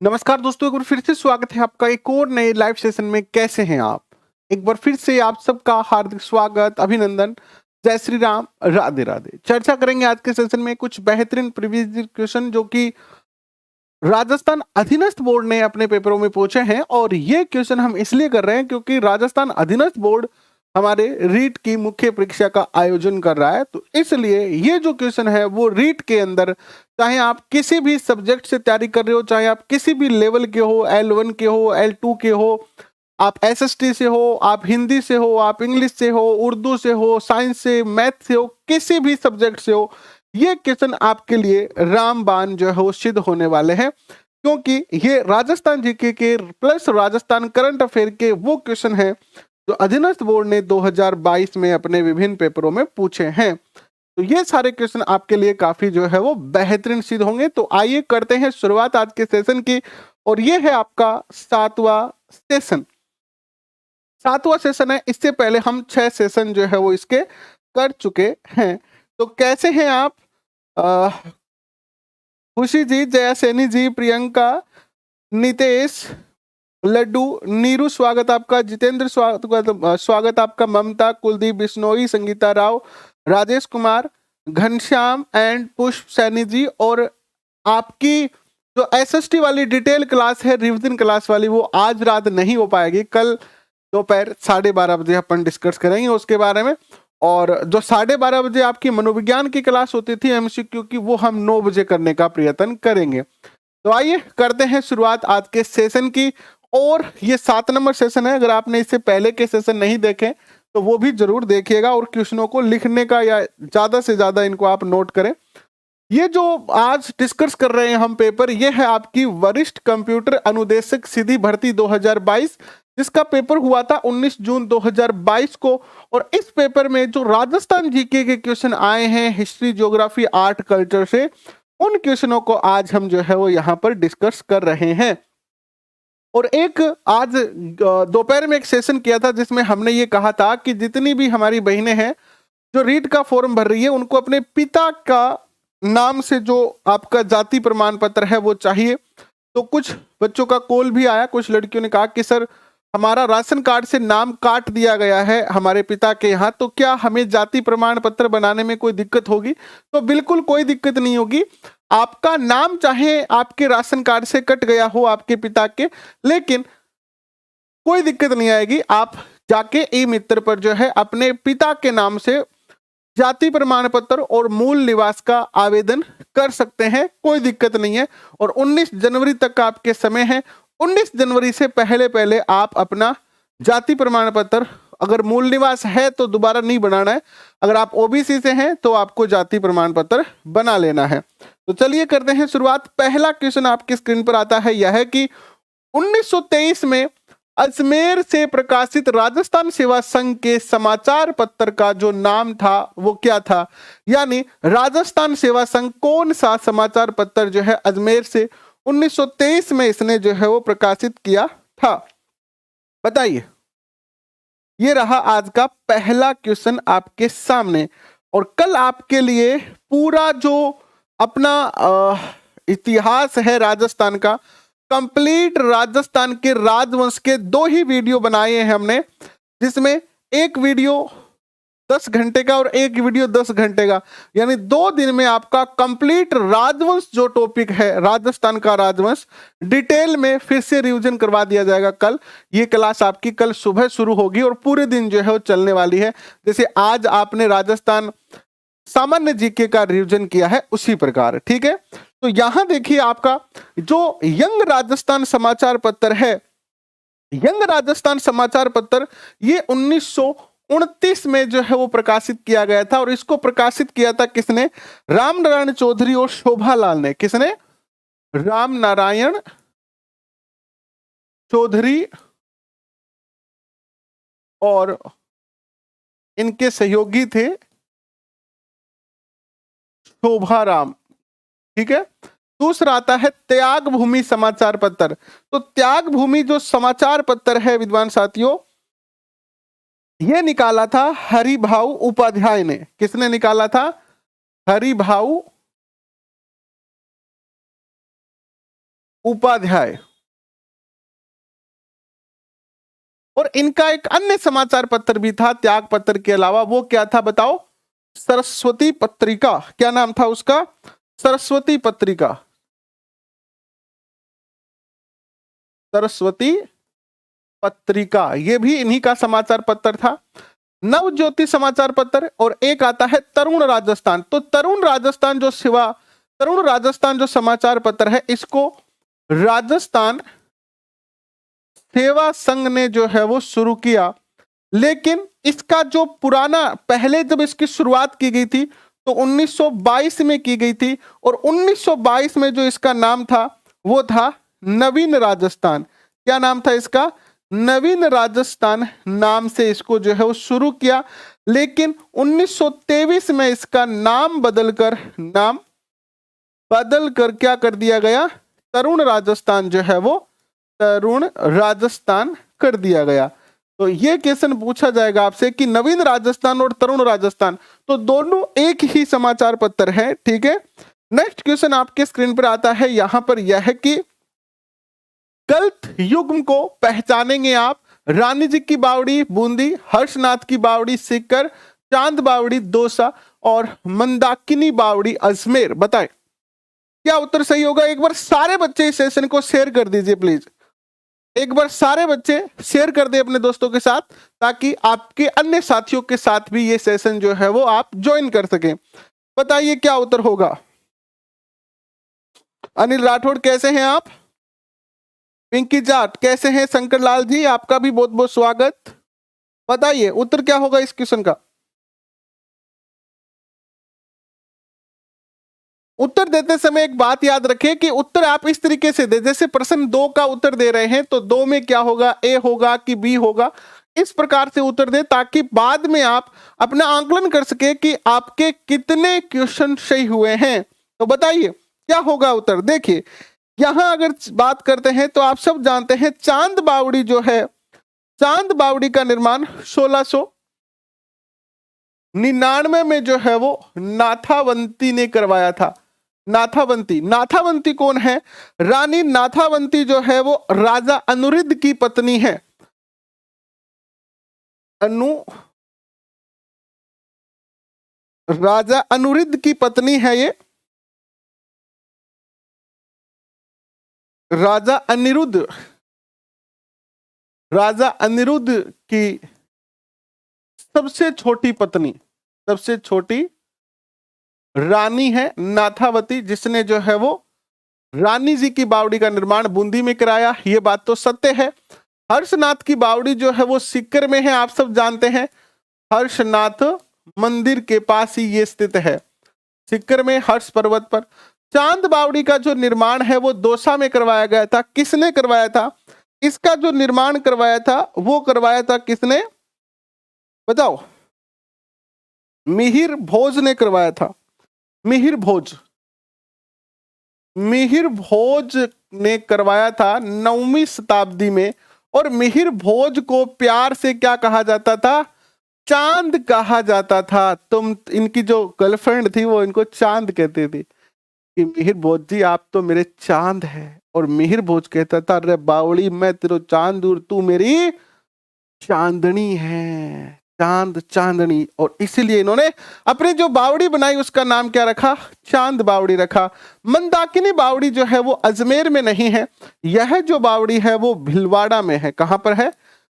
नमस्कार दोस्तों, एक बार फिर से स्वागत है आपका एक और नए लाइव सेशन में। कैसे हैं आप? एक बार फिर से आप सबका हार्दिक स्वागत, अभिनंदन। जय श्री राम, राधे राधे। चर्चा करेंगे आज के सेशन में कुछ बेहतरीन प्रीवियस क्वेश्चन जो कि राजस्थान अधीनस्थ बोर्ड ने अपने पेपरों में पूछे हैं। और ये क्वेश्चन हम इसलिए कर रहे हैं क्योंकि राजस्थान अधीनस्थ बोर्ड हमारे रीट की मुख्य परीक्षा का आयोजन कर रहा है। तो इसलिए ये जो क्वेश्चन है वो रीट के अंदर, चाहे आप किसी भी सब्जेक्ट से तैयारी कर रहे हो, चाहे आप किसी भी लेवल के हो, L1 के हो, L2 के हो, आप SST से हो, आप हिंदी से हो, आप इंग्लिश से हो, उर्दू से हो, साइंस से, मैथ से हो, किसी भी सब्जेक्ट से हो, ये क्वेश्चन आपके लिए रामबाण जो है वो सिद्ध होने वाले हैं। क्योंकि ये राजस्थान जीके के प्लस राजस्थान करंट अफेयर के वो क्वेश्चन है जो अधीनस्थ बोर्ड ने 2022 में अपने विभिन्न पेपरों में पूछे हैं। तो ये सारे क्वेश्चन आपके लिए काफी जो है वो बेहतरीन सिद्ध होंगे। तो आइए करते हैं शुरुआत आज के सेशन की। और ये है आपका सातवां सेशन है। इससे पहले हम 6 सेशन जो है वो इसके कर चुके हैं। तो कैसे हैं आप? अ, खुशी जी, जया सैनी जी, प्रियंका, नितेश, लड्डू, नीरू स्वागत आपका, जितेंद्र स्वागत आपका, ममता, कुलदीप बिश्नोई, संगीता राव, राजेश कुमार, घनश्याम एंड पुष्प सैनी जी। और आपकी जो SST वाली डिटेल क्लास है, रिविजन क्लास वाली, वो आज रात नहीं हो पाएगी। कल दोपहर 12:30 बजे अपन डिस्कस करेंगे उसके बारे में। और जो 12:30 बजे आपकी मनोविज्ञान की क्लास होती थी MCQ की, वो हम 9 बजे करने का प्रयत्न करेंगे। तो आइए करते हैं शुरुआत आज के सेशन की। और ये 7 नंबर सेशन है। अगर आपने इससे पहले के सेशन नहीं देखे तो वो भी जरूर देखिएगा और क्वेश्चनों को लिखने का या ज्यादा से ज्यादा इनको आप नोट करें। ये जो आज डिस्कस कर रहे हैं हम पेपर, ये है आपकी वरिष्ठ कंप्यूटर अनुदेशक सीधी भर्ती 2022, जिसका पेपर हुआ था 19 जून 2022 को। और इस पेपर में जो राजस्थान जीके के क्वेश्चन आए हैं हिस्ट्री, ज्योग्राफी, आर्ट, कल्चर से, उन क्वेश्चनों को आज हम जो है वो यहाँ पर डिस्कस कर रहे हैं। और एक आज दोपहर में एक सेशन किया था जिसमें हमने ये कहा था कि जितनी भी हमारी बहनें हैं जो रीट का फॉर्म भर रही है, उनको अपने पिता का नाम से जो आपका जाति प्रमाण पत्र है वो चाहिए। तो कुछ बच्चों का कॉल भी आया, कुछ लड़कियों ने कहा कि सर हमारा राशन कार्ड से नाम काट दिया गया है हमारे पिता के यहाँ, तो क्या हमें जाति प्रमाण पत्र बनाने में कोई दिक्कत होगी? तो बिल्कुल कोई दिक्कत नहीं होगी। आपका नाम चाहे आपके राशन कार्ड से कट गया हो आपके पिता के, लेकिन कोई दिक्कत नहीं आएगी। आप जाके ई मित्र पर जो है अपने पिता के नाम से जाति प्रमाण पत्र और मूल निवास का आवेदन कर सकते हैं, कोई दिक्कत नहीं है। और 19 जनवरी तक का आपके समय है। 19 जनवरी से पहले पहले आप अपना जाति प्रमाण पत्र, अगर मूल निवास है तो दोबारा नहीं बनाना है, अगर आप OBC से हैं तो आपको जाति प्रमाण पत्र बना लेना है। तो चलिए करते हैं शुरुआत। पहला क्वेश्चन आपकी स्क्रीन पर आता है, यह है कि 1923 में अजमेर से प्रकाशित राजस्थान सेवा संघ के समाचार पत्र का जो नाम था वो क्या था? यानी राजस्थान सेवा संघ कौन सा समाचार पत्र जो है अजमेर से 1923 में इसने जो है वो प्रकाशित किया था? बताइए। ये रहा आज का पहला क्वेश्चन आपके सामने। और कल आपके लिए पूरा जो अपना इतिहास है राजस्थान का, कंप्लीट राजस्थान के राजवंश के 2 ही वीडियो बनाए हैं हमने, जिसमें एक वीडियो 10 घंटे का और एक वीडियो 10 घंटे का, यानी 2 दिन में आपका कंप्लीट राजवंश जो टॉपिक है राजस्थान का राजवंश, डिटेल में फिर से रिवीजन करवा दिया जाएगा कल। ये क्लास आपकी कल सुबह शुरू होगी और पूरे दिन जो है वो चलने वाली है। जैसे आज आपने राजस्थान सामान्य जीके का रिवीजन किया है उसी प्रकार, ठीक है। तो यहां देखिए आपका जो यंग राजस्थान समाचार पत्र है, यंग राजस्थान समाचार पत्र, ये 1929 में जो है वो प्रकाशित किया गया था। और इसको प्रकाशित किया था किसने? राम नारायण चौधरी और शोभालाल ने। किसने? राम नारायण चौधरी और इनके सहयोगी थे शोभाराम, ठीक है। दूसरा आता है त्याग भूमि समाचार पत्र। तो त्याग भूमि जो समाचार पत्र है विद्वान साथियों, ये निकाला था हरिभाऊ उपाध्याय ने। किसने निकाला था? हरिभाऊ उपाध्याय। और इनका एक अन्य समाचार पत्र भी था त्याग पत्र के अलावा, वो क्या था बताओ? सरस्वती पत्रिका। क्या नाम था उसका? सरस्वती पत्रिका। सरस्वती पत्रिका ये भी इन्हीं का समाचार पत्र था। नव ज्योति समाचार पत्र, और एक आता है तरुण राजस्थान। तो तरुण राजस्थान जो समाचार पत्र है, इसको राजस्थान सेवा संघ ने जो है वो शुरू किया। लेकिन इसका जो पुराना, पहले जब इसकी शुरुआत की गई थी तो 1922 में की गई थी, और 1922 में जो इसका नाम था वो था नवीन राजस्थान। क्या नाम था इसका? नवीन राजस्थान नाम से इसको जो है वो शुरू किया। लेकिन 1923 में इसका नाम बदलकर क्या कर दिया गया? तरुण राजस्थान जो है वो तरुण राजस्थान कर दिया गया। तो ये क्वेश्चन पूछा जाएगा आपसे कि नवीन राजस्थान और तरुण राजस्थान तो दोनों एक ही समाचार पत्र है, ठीक है। नेक्स्ट क्वेश्चन आपके स्क्रीन पर आता है, यहां पर यह है कि गलत युग्म को पहचानेंगे आप। रानी जी की बावड़ी बूंदी, हर्षनाथ की बावड़ी सीकर, चांद बावड़ी दौसा और मंदाकिनी बावड़ी अजमेर। बताएं क्या उत्तर सही होगा? एक बार सारे बच्चे इस सेशन को शेयर कर दीजिए प्लीज। एक बार सारे बच्चे शेयर कर दे अपने दोस्तों के साथ, ताकि आपके अन्य साथियों के साथ भी ये सेशन जो है वो आप ज्वाइन कर सकें। बताइए क्या उत्तर होगा? अनिल राठौड़ कैसे हैं आप? पिंकी जाट कैसे हैं? शंकर लाल जी आपका भी बहुत बहुत स्वागत। बताइए उत्तर क्या होगा इस क्वेश्चन का? उत्तर देते समय एक बात याद रखें कि उत्तर आप इस तरीके से दे, जैसे प्रश्न 2 का उत्तर दे रहे हैं तो 2 में क्या होगा, ए होगा कि बी होगा, इस प्रकार से उत्तर दे, ताकि बाद में आप अपना आंकलन कर सके कि आपके कितने क्वेश्चन सही हुए हैं। तो बताइए क्या होगा उत्तर? देखिए यहां अगर बात करते हैं तो आप सब जानते हैं चांद बावड़ी जो है, चांद बावड़ी का निर्माण 1699 में जो है वो नाथावंती ने करवाया था। नाथावंती कौन है? रानी नाथावंती जो है वो राजा अनुरुद्ध की पत्नी है। राजा अनुरुद्ध की पत्नी है ये। राजा अनिरुद्ध की सबसे छोटी पत्नी, सबसे छोटी रानी है नाथावती, जिसने जो है वो रानी जी की बावड़ी का निर्माण बूंदी में कराया। ये बात तो सत्य है। हर्षनाथ की बावड़ी जो है वो सीकर में है, आप सब जानते हैं। हर्षनाथ मंदिर के पास ही ये स्थित है, सीकर में हर्ष पर्वत पर। चांद बावड़ी का जो निर्माण है वो दौसा में करवाया गया था। किसने करवाया था? इसका जो निर्माण करवाया था वो करवाया था किसने? बताओ। मिहिर भोज ने करवाया था। मिहिर भोज ने करवाया था 9वीं शताब्दी में। और मिहिर भोज को प्यार से क्या कहा जाता था? चांद कहा जाता था। इनकी जो गर्लफ्रेंड थी वो इनको चांद कहते थे कि मिहिर भोज जी आप तो मेरे चांद है। और मिहिर भोज कहता था अरे बावड़ी मैं तेरो चांद दूर, तू मेरी चांदनी है, चांद चांदनी। और इसीलिए इन्होंने अपनी जो बावड़ी बनाई उसका नाम क्या रखा? चांद बावड़ी रखा। मंदाकिनी बावड़ी जो है वो अजमेर में नहीं है, यह जो बावड़ी है वो भीलवाड़ा में है। कहां पर है?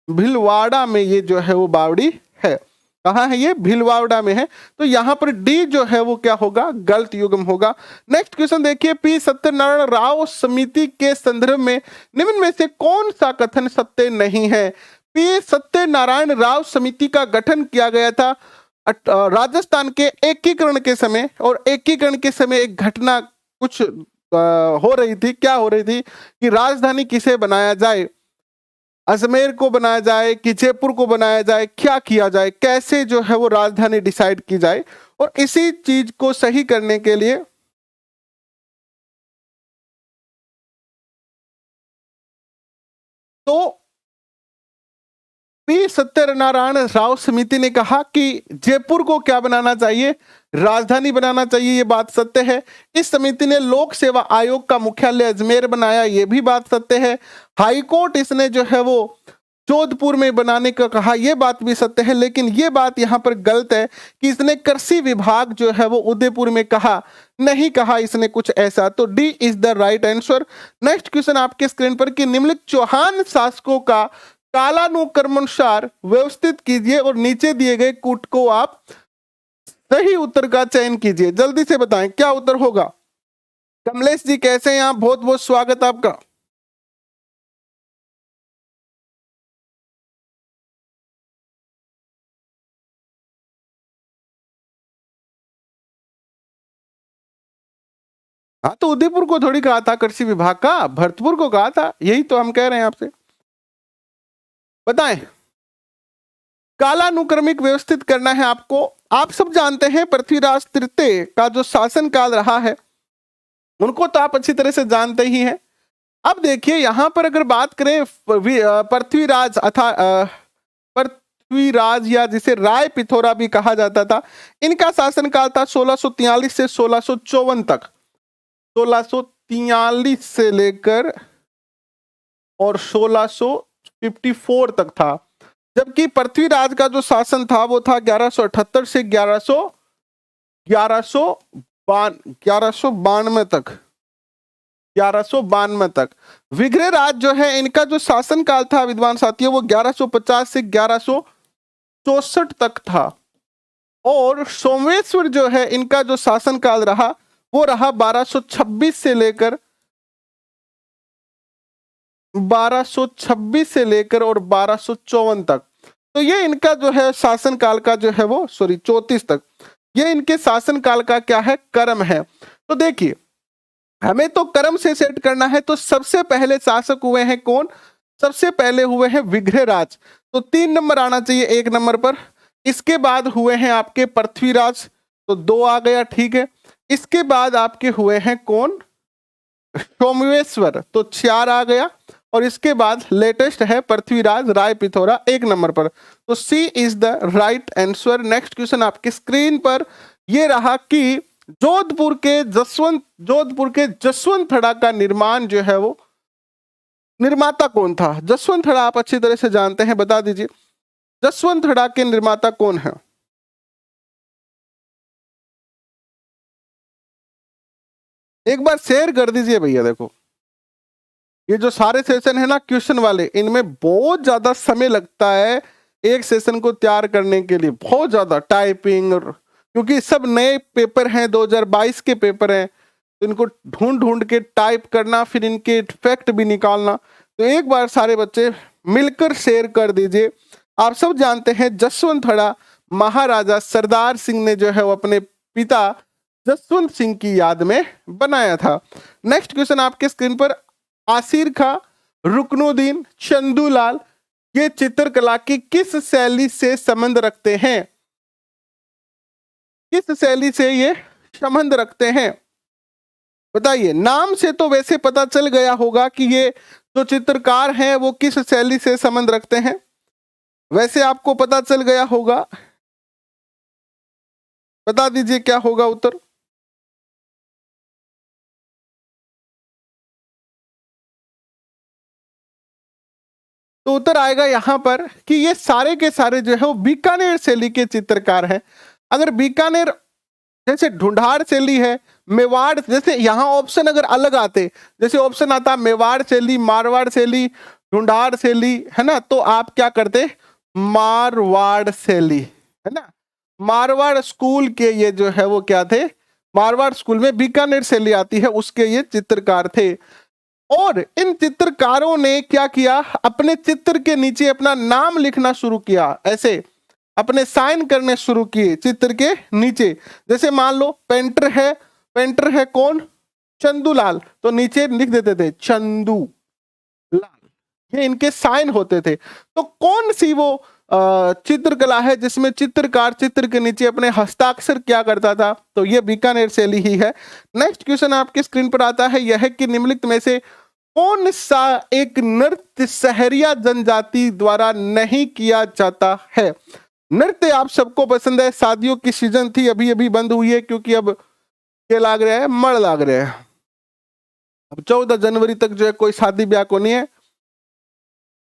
भीलवाड़ा में ये जो है वो बावड़ी है। कहां है ये? भीलवाड़ा में है। तो यहां पर डी जो है वो क्या होगा? गलत युग्म होगा। नेक्स्ट क्वेश्चन देखिए, पी सत्यनारायण राव समिति के संदर्भ में निम्न में से कौन सा कथन सत्य नहीं है? पी सत्यनारायण राव समिति का गठन किया गया था राजस्थान के एकीकरण के समय। और एकीकरण के समय एक घटना कुछ हो रही थी। क्या हो रही थी? कि राजधानी किसे बनाया जाए, अजमेर को बनाया जाए कि जयपुर को बनाया जाए, क्या किया जाए, कैसे जो है वो राजधानी डिसाइड की जाए। और इसी चीज को सही करने के लिए तो पी सत्यनारायण राव समिति ने कहा कि जयपुर को क्या बनाना चाहिए? राजधानी बनाना चाहिए, ये बात सत्य है। इस समिति ने लोक सेवा आयोग का मुख्यालय अजमेर बनाया, ये भी बात सत्य है। हाई कोर्ट इसने जो है वो जोधपुर में बनाने का कहा, यह बात भी सत्य है। लेकिन यह बात यहां पर गलत है कि इसने कृषि विभाग जो है वो उदयपुर में कहा, नहीं कहा इसने कुछ ऐसा। तो D is the right answer. Next question आपके स्क्रीन पर कि निम्नलिखित चौहान शासकों का कालानुक्रमानुसार व्यवस्थित कीजिए और नीचे दिए गए कूट को आप सही उत्तर का चयन कीजिए। जल्दी से बताएं क्या उत्तर होगा। कमलेश जी कैसे हैं आप, बहुत बहुत स्वागत आपका। हाँ तो उदयपुर को थोड़ी कहा था कृषि विभाग का, भरतपुर को कहा था, यही तो हम कह रहे हैं आपसे। बताएं, कालानुक्रमिक व्यवस्थित करना है आपको। आप सब जानते हैं पृथ्वीराज तृतीय का जो शासन काल रहा है उनको तो आप अच्छी तरह से जानते ही हैं। अब देखिए यहां पर अगर बात करें पृथ्वीराज अथा पृथ्वीराज या जिसे राय पिथौरा भी कहा जाता था, इनका शासनकाल था 1643 से 1654 तक। 1643 से लेकर और 1654 तक था। जबकि पृथ्वीराज का जो शासन था वो था 1178 से 1192 तक। 1192 तक। विग्रह राज जो है इनका जो शासन काल था विद्वान साथियों वो 1150 से 1164 तक था। और सोमेश्वर जो है इनका जो शासन काल रहा वो रहा 1226 से लेकर 1254 तक। तो ये इनका जो है शासन काल का जो है वो 34 तक, ये इनके शासन काल का क्या है, क्रम है। तो देखिए हमें तो क्रम से सेट करना है। तो सबसे पहले शासक हुए हैं कौन, सबसे पहले हुए हैं विग्रहराज, तो 3 नंबर आना चाहिए 1 नंबर पर। इसके बाद हुए हैं आपके पृथ्वीराज, तो 2 आ गया, ठीक है। इसके बाद आपके हुए हैं कौन, सोमेश्वर, तो 4 आ गया। और इसके बाद लेटेस्ट है पृथ्वीराज राय पिथौरा 1 नंबर पर। तो C is the right answer. Next question आपकी स्क्रीन पर यह रहा कि जोधपुर के जसवंतथड़ा का निर्माण जो है वो निर्माता कौन था। जसवंतथड़ा आप अच्छी तरह से जानते हैं, बता दीजिए जसवंतथड़ा के निर्माता कौन है। एक बार शेयर कर दीजिए भैया। देखो ये जो सारे सेशन है ना क्वेश्चन वाले, इनमें बहुत ज्यादा समय लगता है एक सेशन को तैयार करने के लिए, बहुत ज्यादा टाइपिंग, और क्योंकि सब नए पेपर हैं, 2022 के पेपर हैं, तो इनको ढूंढ ढूंढ के टाइप करना, फिर इनके इफेक्ट भी निकालना। तो एक बार सारे बच्चे मिलकर शेयर कर दीजिए। आप सब जानते हैं जसवंतथड़ा महाराजा सरदार सिंह ने जो है वो अपने पिता जसवंत सिंह की याद में बनाया था। नेक्स्ट क्वेश्चन आपके स्क्रीन पर, आसिर खां, रुकनुद्दीन, चंदूलाल ये चित्रकला की किस शैली से संबंध रखते हैं, किस शैली से ये संबंध रखते हैं, बताइए। नाम से तो वैसे पता चल गया होगा कि ये जो चित्रकार हैं वो किस शैली से संबंध रखते हैं, वैसे आपको पता चल गया होगा। बता दीजिए क्या होगा उत्तर। तो उत्तर आएगा यहां पर कि ये सारे के सारे जो है वो बीकानेर शैली के चित्रकार हैं। अगर बीकानेर जैसे ढूंढाड़ शैली है, मेवाड़, जैसे यहाँ ऑप्शन अगर अलग आते, जैसे ऑप्शन आता मेवाड़ शैली, मारवाड़ शैली, ढूंढाड़ शैली, है ना, तो आप क्या करते, मारवाड़ शैली, है ना। मारवाड़ स्कूल के ये जो है वो क्या थे, मारवाड़ स्कूल में बीकानेर शैली आती है, उसके ये चित्रकार थे। और इन चित्रकारों ने क्या किया, अपने चित्र के नीचे अपना नाम लिखना शुरू किया, ऐसे अपने साइन करने शुरू किए चित्र के नीचे। जैसे मान लो पेंटर है कौन, चंदूलाल, तो नीचे लिख देते थे चंदूलाल, ये इनके साइन होते थे। तो कौन सी वो चित्रकला है जिसमें चित्रकार चित्र के नीचे अपने हस्ताक्षर क्या करता था, तो ये बीकानेर शैली ही है। नेक्स्ट क्वेश्चन आपके स्क्रीन पर आता है, यह है कि निम्नलिखित में से कौन सा एक नृत्य सहरिया जनजाति द्वारा नहीं किया जाता है। नृत्य आप सबको पसंद है, शादियों की सीजन थी, अभी अभी बंद हुई है क्योंकि अब क्या लाग रहा है, मड़ लाग रहा है। अब 14 जनवरी तक जो है कोई शादी ब्याह को नहीं है,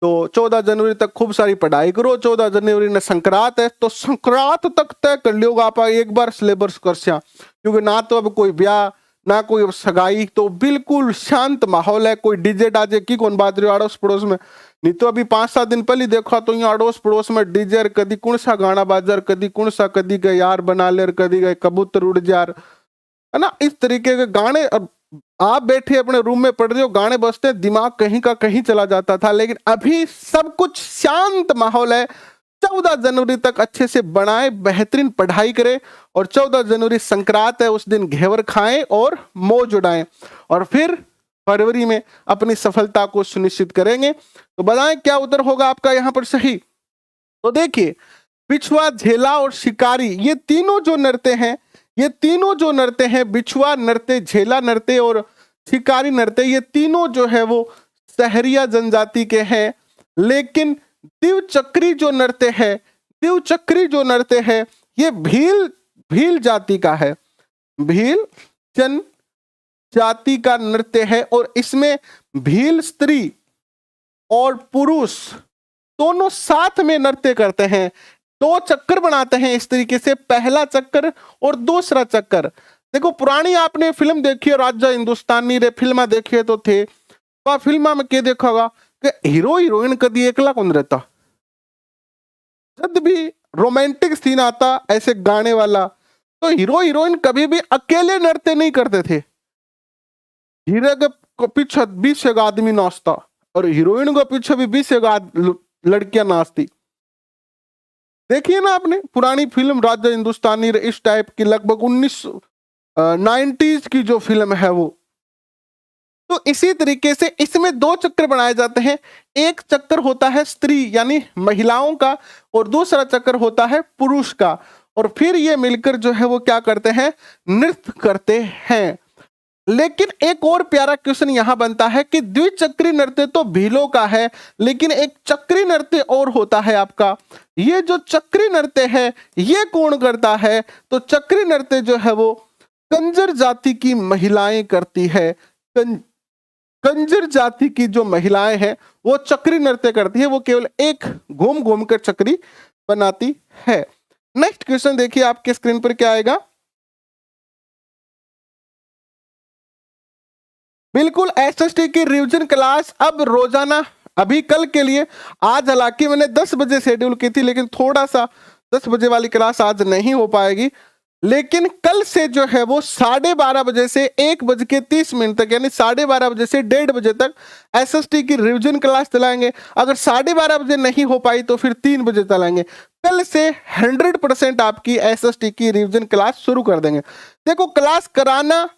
तो 14 जनवरी तक खूब सारी पढ़ाई करो। 14 जनवरी ने संक्रांत है, तो संक्रांत तक तय कर लियो आप एक बार सिलेबस कर सिया, क्योंकि ना तो अब कोई ब्याह ना कोई अब सगाई, तो बिल्कुल शांत माहौल है। कोई डीजे डाजे की कौन बात रही अड़ोस पड़ोस में, नहीं तो अभी 5-7 दिन पहले देखा तो यहाँ अड़ोस पड़ोस में डीजे, कदी कौन सा गाना बाजार, कदी कौन सा, कदी गए यार बना ले, कदी गए कबूतर उड़ जार, है ना, इस तरीके के गाने। अब आप बैठे अपने रूम में पढ़ रहे हो, गाने बजते, दिमाग कहीं का कहीं चला जाता था, लेकिन अभी सब कुछ शांत माहौल है। 14 जनवरी तक अच्छे से बनाए, बेहतरीन पढ़ाई करें, और 14 जनवरी संक्रांत है, उस दिन घेवर खाएं और मौज उड़ाएं, और फिर फरवरी में अपनी सफलता को सुनिश्चित करेंगे। तो बताएं क्या उत्तर होगा आपका यहाँ पर सही। तो देखिए, बिछुआ, झेला और शिकारी, ये तीनों जो नृत्य हैं, ये तीनों जो नृत्य हैं, बिछुआ नृत्य, झेला नृत्य और शिकारी नृत्य, ये तीनों जो है वो सहरिया जनजाति के हैं। लेकिन द्विचक्री जो नृत्य है, द्विचक्री जो नृत्य है, ये भील जाति का है, भील जनजाति का नृत्य है, और इसमें भील स्त्री और पुरुष दोनों साथ में नृत्य करते हैं। 2 चक्कर बनाते हैं इस तरीके से, पहला चक्कर और दूसरा चक्कर। देखो, पुरानी आपने फिल्म देखी है, राजा हिंदुस्तानी रे फिल्म देखी तो थे, वह फिल्म में क्या देखा होगा कि हीरो हीरोइन कभी एकला कौन रहता, जब भी रोमांटिक सीन आता ऐसे गाने वाला, तो हीरो हीरोइन कभी भी अकेले नृत्य नहीं करते थे। हीरो के पीछे 20 एक आदमी नाचता, और हीरोइन के पीछे भी 20 एक लड़कियां नाचती। देखिए ना आपने पुरानी फिल्म राजा हिंदुस्तानी, इस टाइप की लगभग 1990s की जो फिल्म है वो। तो इसी तरीके से इसमें 2 चक्कर बनाए जाते हैं, एक चक्कर होता है स्त्री यानी महिलाओं का, और दूसरा चक्कर होता है पुरुष का, और फिर ये मिलकर जो है वो क्या करते हैं, नृत्य करते हैं। लेकिन एक और प्यारा क्वेश्चन यहां बनता है कि द्विचक्री नृत्य तो भीलों का है, लेकिन एक चक्री नृत्य और होता है आपका। ये जो चक्री नृत्य है ये कौन करता है, तो चक्री नृत्य जो है वो कंजर जाति की महिलाएं करती है। कंजर जाति की जो महिलाएं हैं वो चक्री नृत्य करती है, वो केवल एक घूम घूम कर चक्री बनाती है। नेक्स्ट क्वेश्चन देखिए आपके स्क्रीन पर क्या आएगा। बिल्कुल एसएसटी की रिवीजन क्लास अब रोजाना, अभी कल के लिए, आज हालांकि मैंने 10 बजे शेड्यूल की थी, लेकिन थोड़ा सा 10 बजे वाली क्लास आज नहीं हो पाएगी, लेकिन कल से जो है वो 12:30 बजे से 1:30 तक, यानी 12:30 बजे से 1:30 बजे तक एसएसटी की रिवीजन क्लास चलाएंगे। अगर 12:30 बजे नहीं हो पाई तो फिर 3 बजे चलाएंगे। कल से 100% आपकी एसएसटी की रिवीजन क्लास शुरू कर देंगे। देखो, क्लास कराना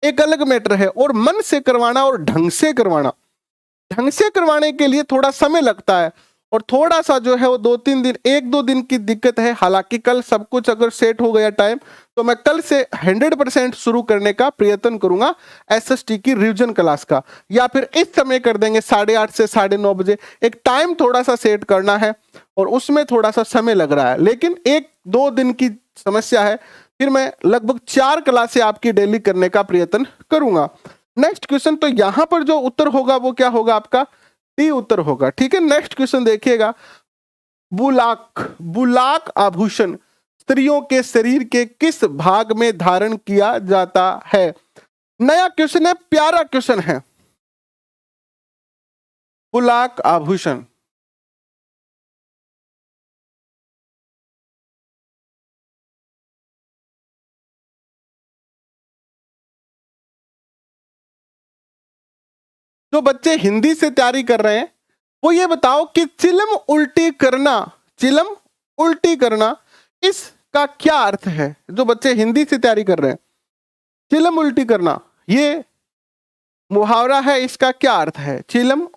एक अलग मैटर है, और मन से करवाना और ढंग से करवाना, ढंग से करवाने के लिए थोड़ा समय लगता है, और थोड़ा सा जो है वो 2-3 दिन, 1-2 दिन की दिक्कत है। हालांकि कल सब कुछ अगर सेट हो गया टाइम, तो मैं कल से 100% शुरू करने का प्रयत्न करूंगा एसएसटी की रिवीजन क्लास का, या फिर इस समय कर देंगे 8:30 से 9:30 बजे। एक टाइम थोड़ा सा सेट करना है और उसमें थोड़ा सा समय लग रहा है, लेकिन 1-2 दिन की समस्या है। फिर मैं लगभग 4 क्लासें आपकी डेली करने का प्रयत्न करूंगा। नेक्स्ट क्वेश्चन, तो यहां पर जो उत्तर होगा वो क्या होगा आपका, डी उत्तर होगा। ठीक है, नेक्स्ट क्वेश्चन देखिएगा। बुलाक, बुलाक आभूषण स्त्रियों के शरीर के किस भाग में धारण किया जाता है। नया क्वेश्चन है, प्यारा क्वेश्चन है। बुलाक आभूषण, जो बच्चे हिंदी से तैयारी कर रहे हैं वो ये बताओ कि चिलम उल्टी करना, चिलम उल्टी करना, इसका क्या अर्थ है। जो बच्चे हिंदी से तैयारी कर रहे हैं, चिलम उल्टी करना ये मुहावरा है, इसका क्या अर्थ है। चिलम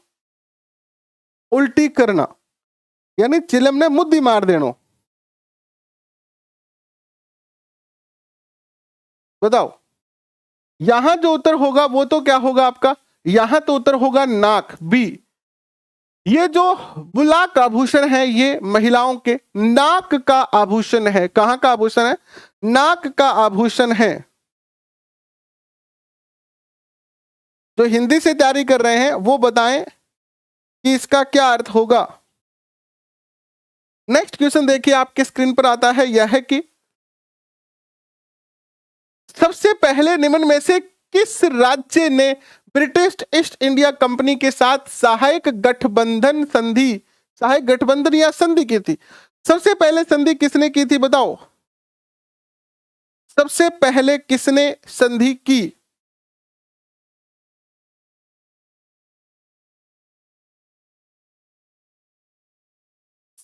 उल्टी करना यानी चिलम ने मुद्दी मार देनो, बताओ। यहां जो उत्तर होगा वो तो क्या होगा आपका, यहां तो उत्तर होगा नाक, बी। ये जो बुलाक आभूषण है ये महिलाओं के नाक का आभूषण है। कहां का आभूषण है? नाक का आभूषण है। जो हिंदी से तैयारी कर रहे हैं वो बताएं कि इसका क्या अर्थ होगा। नेक्स्ट क्वेश्चन देखिए आपके स्क्रीन पर आता है, यह है कि सबसे पहले निम्न में से किस राज्य ने ब्रिटिश ईस्ट इंडिया कंपनी के साथ सहायक गठबंधन या संधि की थी? सबसे पहले संधि किसने की थी बताओ? सबसे पहले किसने संधि की?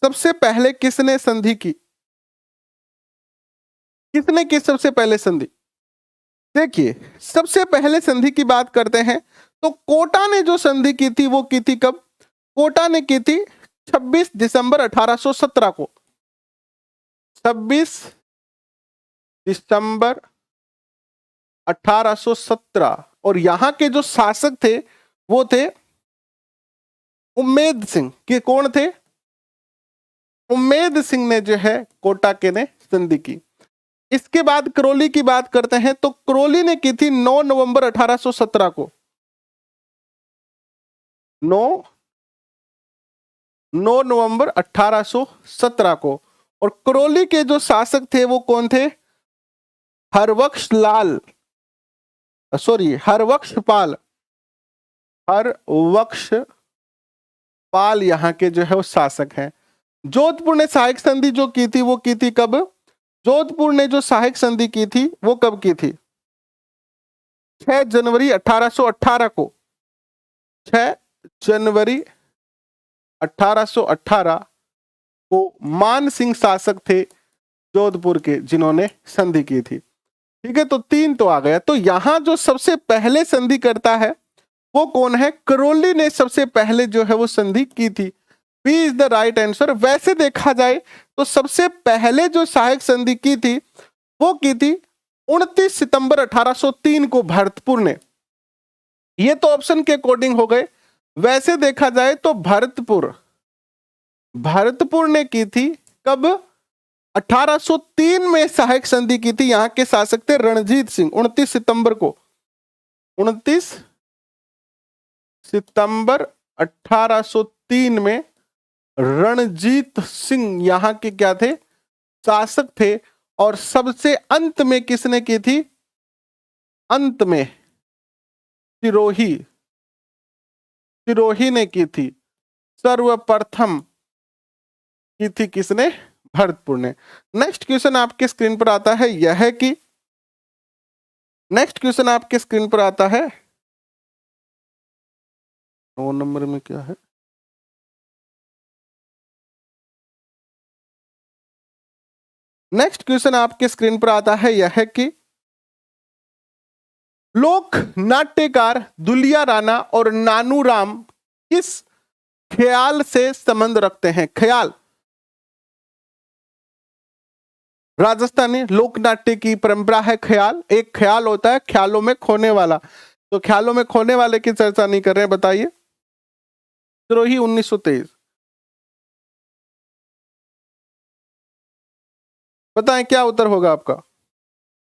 सबसे पहले किसने संधि की? किसने की सबसे पहले संधि? देखिए, सबसे पहले संधि की बात करते हैं तो कोटा ने जो संधि की थी वो की थी कब? कोटा ने की थी 26 दिसंबर 1817 को। 26 दिसंबर 1817। और यहां के जो शासक थे वो थे उम्मेद सिंह। के कौन थे? उम्मेद सिंह ने जो है कोटा के ने संधि की। इसके बाद करौली की बात करते हैं तो करौली ने की थी 9 नवंबर 1817 को। 9 नवंबर 1817 को। और करौली के जो शासक थे वो कौन थे? हरवक्ष पाल यहाँ के जो है वो शासक हैं। जोधपुर ने सहायक संधि जो की थी वो की थी कब? जोधपुर ने जो सहायक संधि की थी वो कब की थी? 6 जनवरी 1818 को। 6 जनवरी 1818 को मान सिंह शासक थे जोधपुर के जिन्होंने संधि की थी। ठीक है, तो 3 तो आ गया। तो यहां जो सबसे पहले संधि करता है वो कौन है? करौली ने सबसे पहले जो है वो संधि की थी। B is the right answer. वैसे देखा जाए तो सबसे पहले जो सहायक संधि की थी वो की थी 29 सितंबर 1803 को भरतपुर ने। ये तो ऑप्शन के अकॉर्डिंग हो गए। वैसे देखा जाए तो भरतपुर ने की थी कब? 1803 में सहायक संधि की थी। यहां के शासक थे रणजीत सिंह। 29 सितंबर को, 29 सितंबर 1803 में रणजीत सिंह यहां के क्या थे? शासक थे। और सबसे अंत में किसने की थी? अंत में सिरोही ने की थी। सर्वप्रथम की थी किसने? भरतपुर ने। नेक्स्ट क्वेश्चन आपके स्क्रीन पर आता है, यह है कि नेक्स्ट क्वेश्चन आपके स्क्रीन पर आता है 9 नंबर में क्या है? नेक्स्ट क्वेश्चन आपके स्क्रीन पर आता है, यह है कि लोक नाट्यकार दुलिया राणा और नानू राम किस ख्याल से संबंध रखते हैं? ख्याल, राजस्थानी लोक नाट्य की परंपरा है ख्याल। एक ख्याल होता है ख्यालों में खोने वाला, तो ख्यालों में खोने वाले की चर्चा नहीं कर रहे हैं। बताइए। सिरोही 1923। बताएं क्या उत्तर होगा आपका?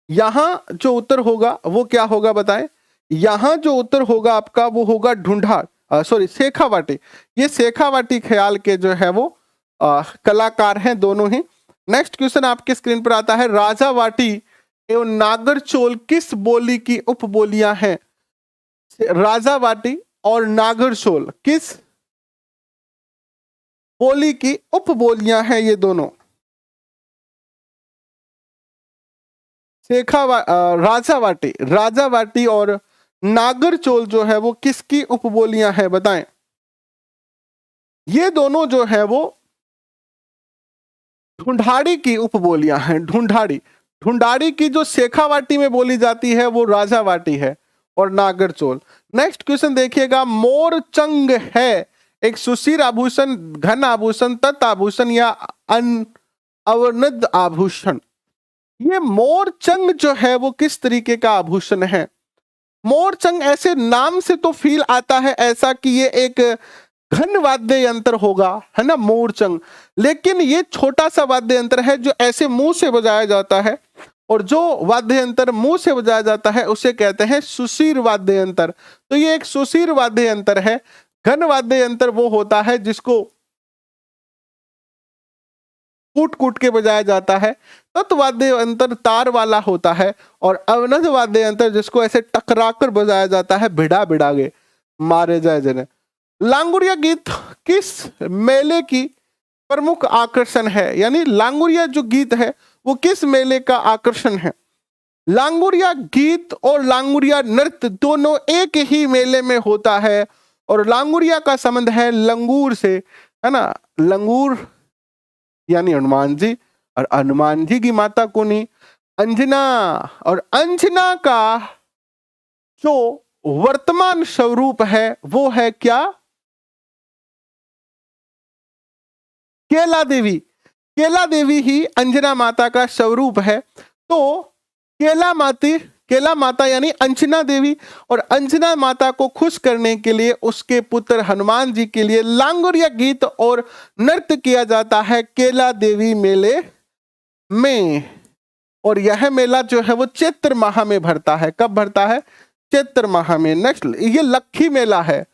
यहां जो उत्तर होगा वो क्या होगा बताएं? यहां जो उत्तर होगा आपका वो होगा शेखावाटी। ये शेखावाटी ख्याल के जो है वो कलाकार हैं दोनों ही। नेक्स्ट क्वेश्चन आपके स्क्रीन पर आता है, राजावाटी एवं नागरचोल किस बोली की उपबोलियां हैं? राजावाटी और नागरचोल किस बोली की उपबोलियां हैं ये दोनों? राजावाटी और नागरचोल जो है वो किसकी उपबोलियां हैं बताएं? ये दोनों जो है वो ढूंढाड़ी की उपबोलियां हैं। ढूंढाड़ी की जो शेखावाटी में बोली जाती है वो राजावाटी है और नागरचोल। नेक्स्ट क्वेश्चन देखिएगा, मोरचंग है एक सुशीर आभूषण, घन आभूषण, तत् आभूषण या अवर्णद आभूषण? ये मोरचंग जो है वो किस तरीके का आभूषण है? मोरचंग ऐसे नाम से तो फील आता है ऐसा कि ये एक घन वाद्य यंत्र होगा, है ना, मोरचंग। लेकिन ये छोटा सा वाद्य यंत्र है जो ऐसे मुंह से बजाया जाता है, और जो वाद्य यंत्र मुंह से बजाया जाता है उसे कहते हैं सुशीर वाद्य यंत्र। तो ये एक सुशीर वाद्य यंत्र है। घन वाद्य यंत्र वो होता है जिसको कूट कूट के बजाया जाता है। तत् वाद्य यंत्र तार वाला होता है, और अवनद वाद्य यंत्र जिसको ऐसे टकरा कर बजाया जाता है, भिड़ा भिड़ा के मारे जाए जने। लांगुरिया गीत किस मेले की प्रमुख आकर्षण है? यानी लांगुरिया जो गीत है वो किस मेले का आकर्षण है? लांगुरिया गीत और लांगुरिया नृत्य दोनों एक ही मेले में होता है, और लांगुरिया का संबंध है लंगूर से, है ना। लंगूर यानी हनुमान जी, और हनुमान जी की माता कौन है? अंजना। और अंजना का जो वर्तमान स्वरूप है वो है क्या? केला देवी। केला देवी ही अंजना माता का स्वरूप है। तो केला माता यानी अंजना देवी, और अंजना माता को खुश करने के लिए उसके पुत्र हनुमान जी के लिए लांगुरिया गीत और नृत्य किया जाता है केला देवी मेले में। और यह मेला जो है वो चैत्र माह में भरता है। कब भरता है? चैत्र माह में। नेक्स्ट, ये लक्खी मेला है।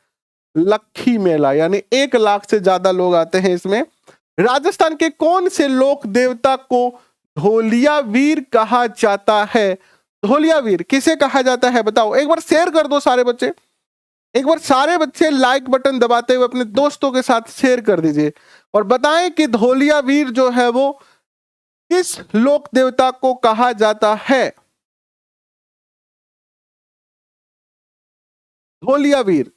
लक्खी मेला यानी 1 लाख से ज्यादा लोग आते हैं इसमें। राजस्थान के कौन से लोक देवता को धोलिया वीर कहा जाता है? धोलिया वीर किसे कहा जाता है बताओ? एक बार शेयर कर दो सारे बच्चे, एक बार सारे बच्चे लाइक बटन दबाते हुए अपने दोस्तों के साथ शेयर कर दीजिए, और बताएं कि धोलिया वीर जो है वो किस लोक देवता को कहा जाता है? धोलिया वीर।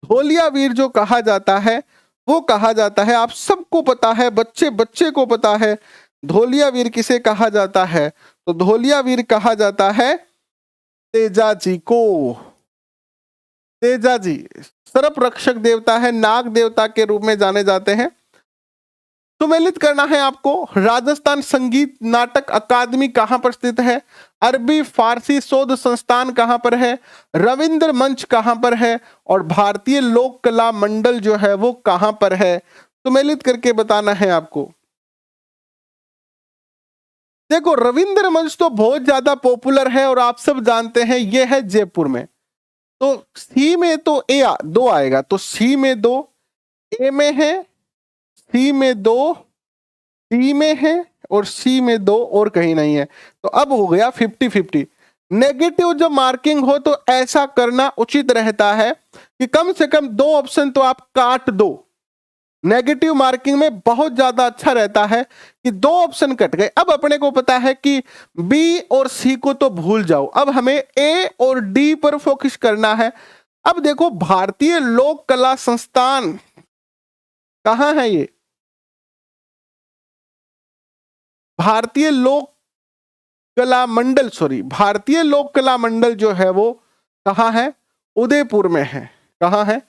धोलिया वीर जो कहा जाता है वो कहा जाता है, आप सबको पता है, बच्चे बच्चे को पता है धोलिया वीर किसे कहा जाता है। तो धोलिया वीर कहा जाता है तेजा जी को। तेजा जी सर्प रक्षक देवता है, नाग देवता के रूप में जाने जाते हैं। सुमेलित करना है आपको। राजस्थान संगीत नाटक अकादमी कहां पर स्थित है? अरबी फारसी शोध संस्थान कहां पर है? रविंद्र मंच कहां पर है? और भारतीय लोक कला मंडल जो है वो कहां पर है? सुमेलित करके बताना है आपको। देखो, रविंद्र मंच तो बहुत ज्यादा पॉपुलर है और आप सब जानते हैं ये है जयपुर में। तो सी में तो ए 2 आएगा, तो सी में 2, ए में है, सी में 2, डी में है, और सी में 2 और कहीं नहीं है। तो अब हो गया 50-50। नेगेटिव जब मार्किंग हो तो ऐसा करना उचित रहता है कि कम से कम 2 ऑप्शन तो आप काट दो। नेगेटिव मार्किंग में बहुत ज्यादा अच्छा रहता है कि 2 ऑप्शन कट गए। अब अपने को पता है कि बी और सी को तो भूल जाओ, अब हमें ए और डी पर फोकस करना है। अब देखो, भारतीय लोक कला संस्थान कहां है? ये भारतीय लोक कला मंडल, सॉरी, भारतीय लोक कला मंडल जो है वो कहां है? उदयपुर में है। कहां है?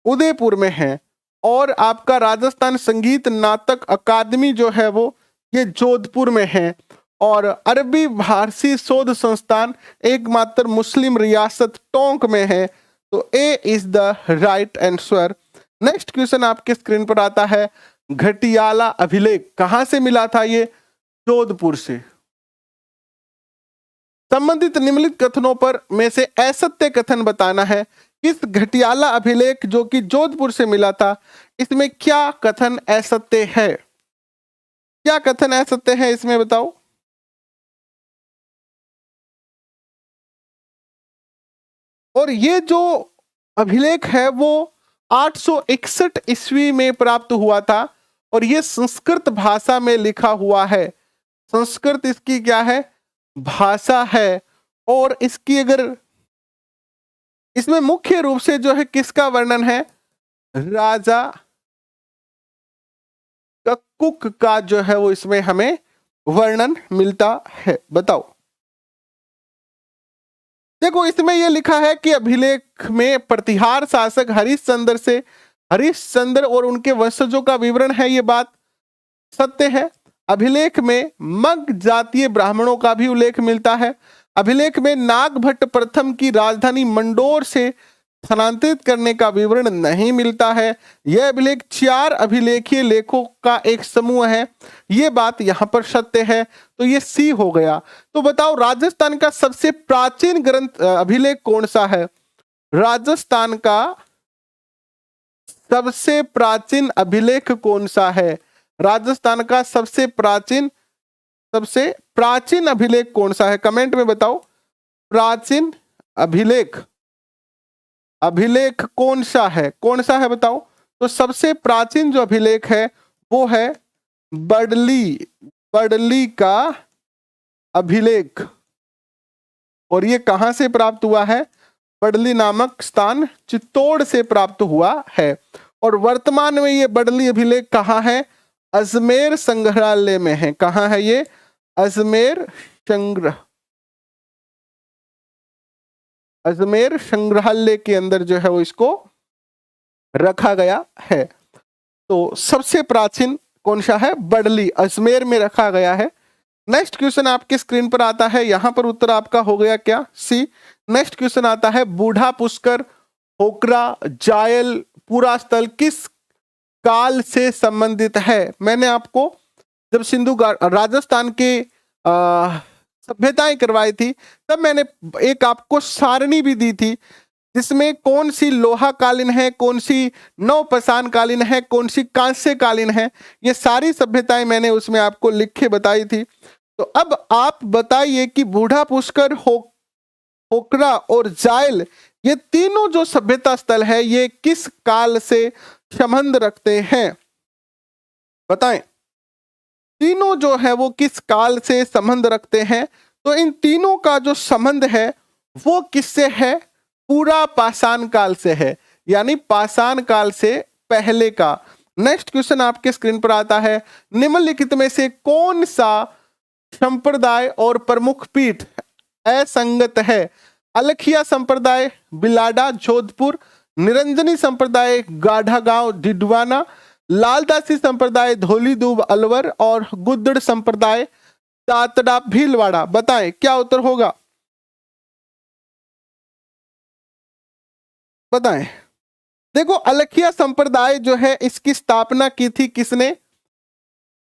उदयपुर में है। और आपका राजस्थान संगीत नाटक अकादमी जो है वो ये जोधपुर में है। और अरबी फारसी शोध संस्थान एकमात्र मुस्लिम रियासत टोंक में है। तो A is the right answer. Next question आपके स्क्रीन पर आता है, घटियाला अभिलेख कहां से मिला था? ये जोधपुर से। संबंधित निम्नलिखित कथनों पर में से असत्य कथन बताना है। इस घटियाला अभिलेख जो कि जोधपुर से मिला था, इसमें क्या कथन असत्य है? क्या कथन असत्य है इसमें बताओ? और ये जो अभिलेख है वो 861 ईस्वी में प्राप्त हुआ था, और ये संस्कृत भाषा में लिखा हुआ है। संस्कृत इसकी क्या है? भाषा है। और इसकी अगर इसमें मुख्य रूप से जो है किसका वर्णन है? राजा कक्कुक का जो है वो इसमें हमें वर्णन मिलता है। बताओ। देखो, इसमें यह लिखा है कि अभिलेख में प्रतिहार शासक हरिश्चंद्र और उनके वंशजों का विवरण है। ये बात सत्य है। अभिलेख में मग जातीय ब्राह्मणों का भी उल्लेख मिलता है। अभिलेख में नागभट्ट प्रथम की राजधानी मंडोर से स्थानांतरित करने का विवरण नहीं मिलता है। यह अभिलेख 4 अभिलेखीय लेखों का एक समूह है। ये बात यहां पर सत्य है, तो ये सी हो गया। तो बताओ राजस्थान का सबसे प्राचीन ग्रंथ अभिलेख कौन सा है? राजस्थान का सबसे प्राचीन अभिलेख कौन सा है? राजस्थान का सबसे प्राचीन अभिलेख कौन सा है? कमेंट में बताओ। प्राचीन अभिलेख कौन सा है बताओ। तो सबसे प्राचीन जो अभिलेख है वो है बड़ली का अभिलेख। और ये कहां से प्राप्त हुआ है? बड़ली नामक स्थान चित्तौड़ से प्राप्त हुआ है। और वर्तमान में ये बड़ली अभिलेख कहाँ है? अजमेर संग्रहालय में है। कहाँ है ये? अजमेर संग्रहालय के अंदर जो है वो इसको रखा गया है। तो सबसे प्राचीन कौन सा है? बड़ली, अजमेर में रखा गया है। नेक्स्ट क्वेश्चन आपके स्क्रीन पर आता है, यहां पर उत्तर आपका हो गया क्या? सी। नेक्स्ट क्वेश्चन आता है, बूढ़ा पुष्कर, होकरा, जायल, पूरा स्थल किस काल से संबंधित है? मैंने आपको जब सिंधु राजस्थान के सभ्यताएं करवाई थी तब मैंने एक आपको सारणी भी दी थी जिसमें कौन सी लोहा कालीन है, कौन सी नवपाषाण कालीन है, कौन सी कांस्य कालीन है। ये सारी सभ्यताएं मैंने उसमें आपको लिख के बताई थी। तो अब आप बताइए कि बूढ़ा पुष्कर, होकरा और जायल, ये तीनों जो सभ्यता स्थल है ये किस काल से संबंध रखते हैं? बताएं। तीनों जो है वो किस काल से संबंध रखते हैं? तो इन तीनों का जो संबंध है वो किससे है? पूरा पाषाण काल से है, यानी पाषाण काल से पहले का। नेक्स्ट क्वेश्चन आपके स्क्रीन पर आता है, निम्नलिखित में से कौन सा संप्रदाय और प्रमुख पीठ असंगत है? अलखिया संप्रदाय बिलाडा जोधपुर, निरंजनी संप्रदाय गाढ़ागांव डिडवाना, लालदासी संप्रदाय धौलीदूब अलवर और गुद्दड़ संप्रदाय तातड़ा भीलवाड़ा। बताएं क्या उत्तर होगा? बताएं। देखो अलखिया संप्रदाय जो है इसकी स्थापना की थी किसने?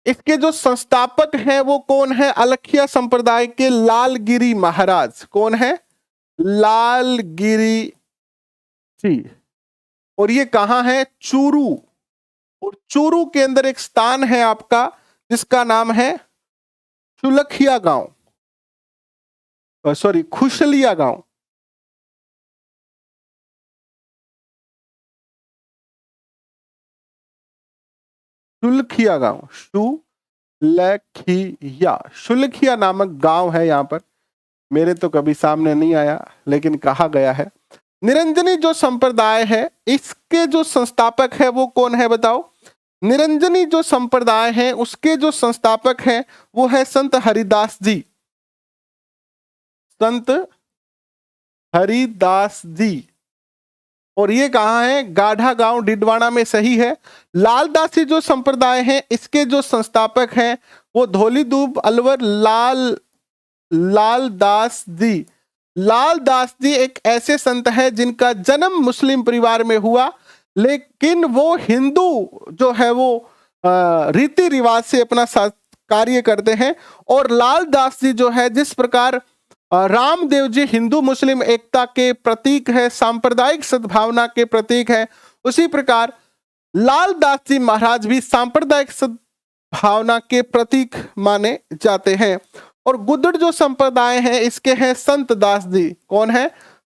इसके जो संस्थापक हैं वो कौन है? अलखिया संप्रदाय के लालगिरी महाराज। कौन है? लालगिरी जी। और ये कहां है? चूरू। और चूरू के अंदर एक स्थान है आपका जिसका नाम है खुशलिया गांव। शुलखिया नामक गांव है यहाँ पर। मेरे तो कभी सामने नहीं आया लेकिन कहा गया है। निरंजनी जो संप्रदाय है इसके जो संस्थापक है वो कौन है बताओ? निरंजनी जो संप्रदाय है उसके जो संस्थापक हैं वो है संत हरिदास जी। संत हरिदास जी। और ये कहाँ है? गाढ़ा गांव डिडवाना में। सही है। लालदासी जो संप्रदाय है इसके जो संस्थापक हैं वो धौलीदूब अलवर लालदास जी। लालदास जी एक ऐसे संत है जिनका जन्म मुस्लिम परिवार में हुआ लेकिन वो हिंदू जो है वो रीति रिवाज से अपना कार्य करते हैं। और लालदास जी जो है जिस प्रकार रामदेव जी हिंदू मुस्लिम एकता के प्रतीक है, सांप्रदायिक सद्भावना के प्रतीक है, उसी प्रकार लालदास जी महाराज भी सांप्रदायिक सद्भावना के प्रतीक माने जाते हैं। और गुद्दड़ जो संप्रदाय है इसके हैं संत दास जी। कौन है?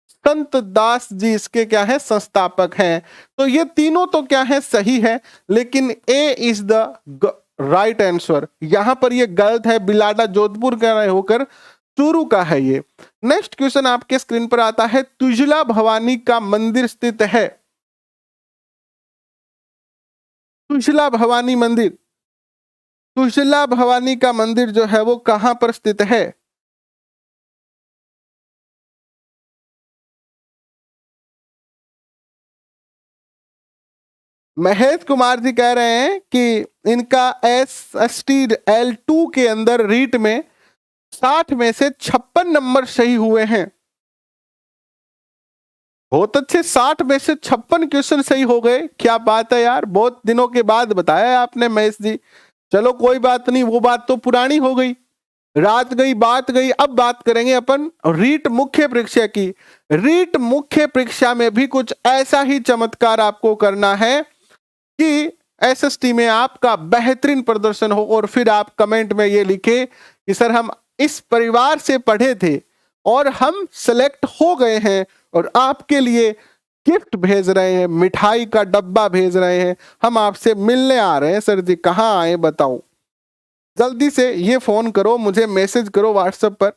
संत दास जी इसके क्या है? संस्थापक हैं। तो ये तीनों तो क्या है? सही है, लेकिन ए इज द राइट आंसर। यहां पर ये गलत है। बिलाडा जोधपुर का होकर चूरू का है ये। नेक्स्ट क्वेश्चन आपके स्क्रीन पर आता है, तुजला भवानी का मंदिर स्थित है। तुजला भवानी मंदिर, तुजला भवानी का मंदिर जो है वो कहां पर स्थित है? महेश कुमार जी कह रहे हैं कि इनका SSTL2 के अंदर रीट में 60 में से 56 नंबर सही हुए हैं। बहुत अच्छे, 60 में से 56 क्वेश्चन सही हो गए, क्या बात है यार, बहुत दिनों के बाद बताया आपने महेश जी। चलो कोई बात नहीं, वो बात तो पुरानी हो गई, रात गई बात गई। अब बात करेंगे अपन रीट मुख्य परीक्षा की। रीट मुख्य परीक्षा में भी कुछ ऐसा ही चमत्कार आपको करना है कि एसएसटी में आपका बेहतरीन प्रदर्शन हो और फिर आप कमेंट में ये लिखे कि सर हम इस परिवार से पढ़े थे और हम सेलेक्ट हो गए हैं और आपके लिए गिफ्ट भेज रहे हैं, मिठाई का डब्बा भेज रहे हैं, हम आपसे मिलने आ रहे हैं। सर जी कहाँ आए बताओ, जल्दी से ये फोन करो, मुझे मैसेज करो व्हाट्सएप पर,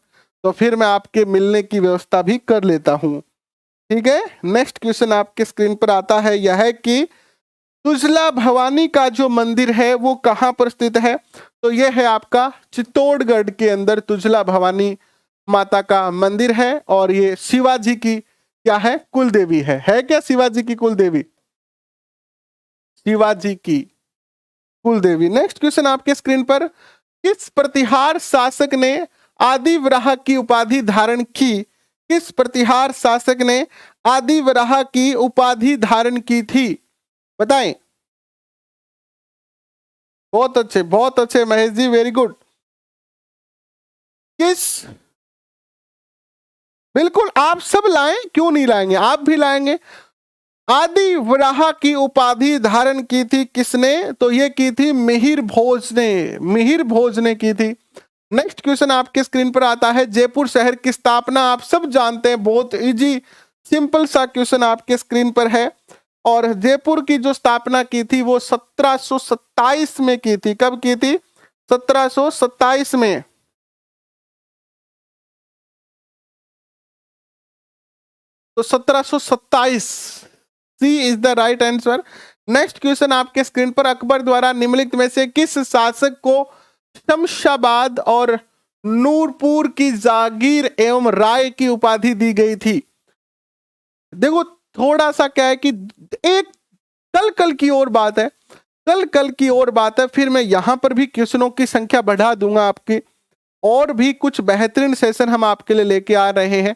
तो फिर मैं आपके मिलने की व्यवस्था भी कर लेता हूँ। ठीक है, नेक्स्ट क्वेश्चन आपके स्क्रीन पर आता है, यह है कि तुजला भवानी का जो मंदिर है वो कहाँ पर स्थित है। तो यह है आपका चित्तौड़गढ़ के अंदर तुजला भवानी माता का मंदिर है और ये शिवाजी की क्या है, कुल देवी है क्या शिवाजी की कुल देवी, शिवाजी की कुल देवी। नेक्स्ट क्वेश्चन आपके स्क्रीन पर, किस प्रतिहार शासक ने आदिवराह की उपाधि धारण की, किस प्रतिहार शासक ने आदिवराह की उपाधि धारण की थी, बताएं। बहुत अच्छे महेश जी, वेरी गुड। किस, बिल्कुल आप सब लाएं, क्यों नहीं लाएंगे, आप भी लाएंगे। आदिवराह की उपाधि धारण की थी किसने, तो ये की थी मिहिर भोज ने, मिहिर भोज ने की थी। नेक्स्ट क्वेश्चन आपके स्क्रीन पर आता है, जयपुर शहर की स्थापना आप सब जानते हैं, बहुत इजी सिंपल सा क्वेश्चन आपके स्क्रीन पर है। और जयपुर की जो स्थापना की थी वो 1727 में की थी, कब की थी, 1727 में। तो 1727 C is the right answer. Next question आपके स्क्रीन पर, अकबर द्वारा निम्नलिखित में से किस शासक को शमशाबाद और नूरपुर की जागीर एवं राय की उपाधि दी गई थी। देखो थोड़ा सा क्या है कि एक कल की और बात है, कल की और बात है, फिर मैं यहां पर भी क्वेश्चनों की संख्या बढ़ा दूंगा आपकी, और भी कुछ बेहतरीन सेशन हम आपके लिए लेके आ रहे हैं,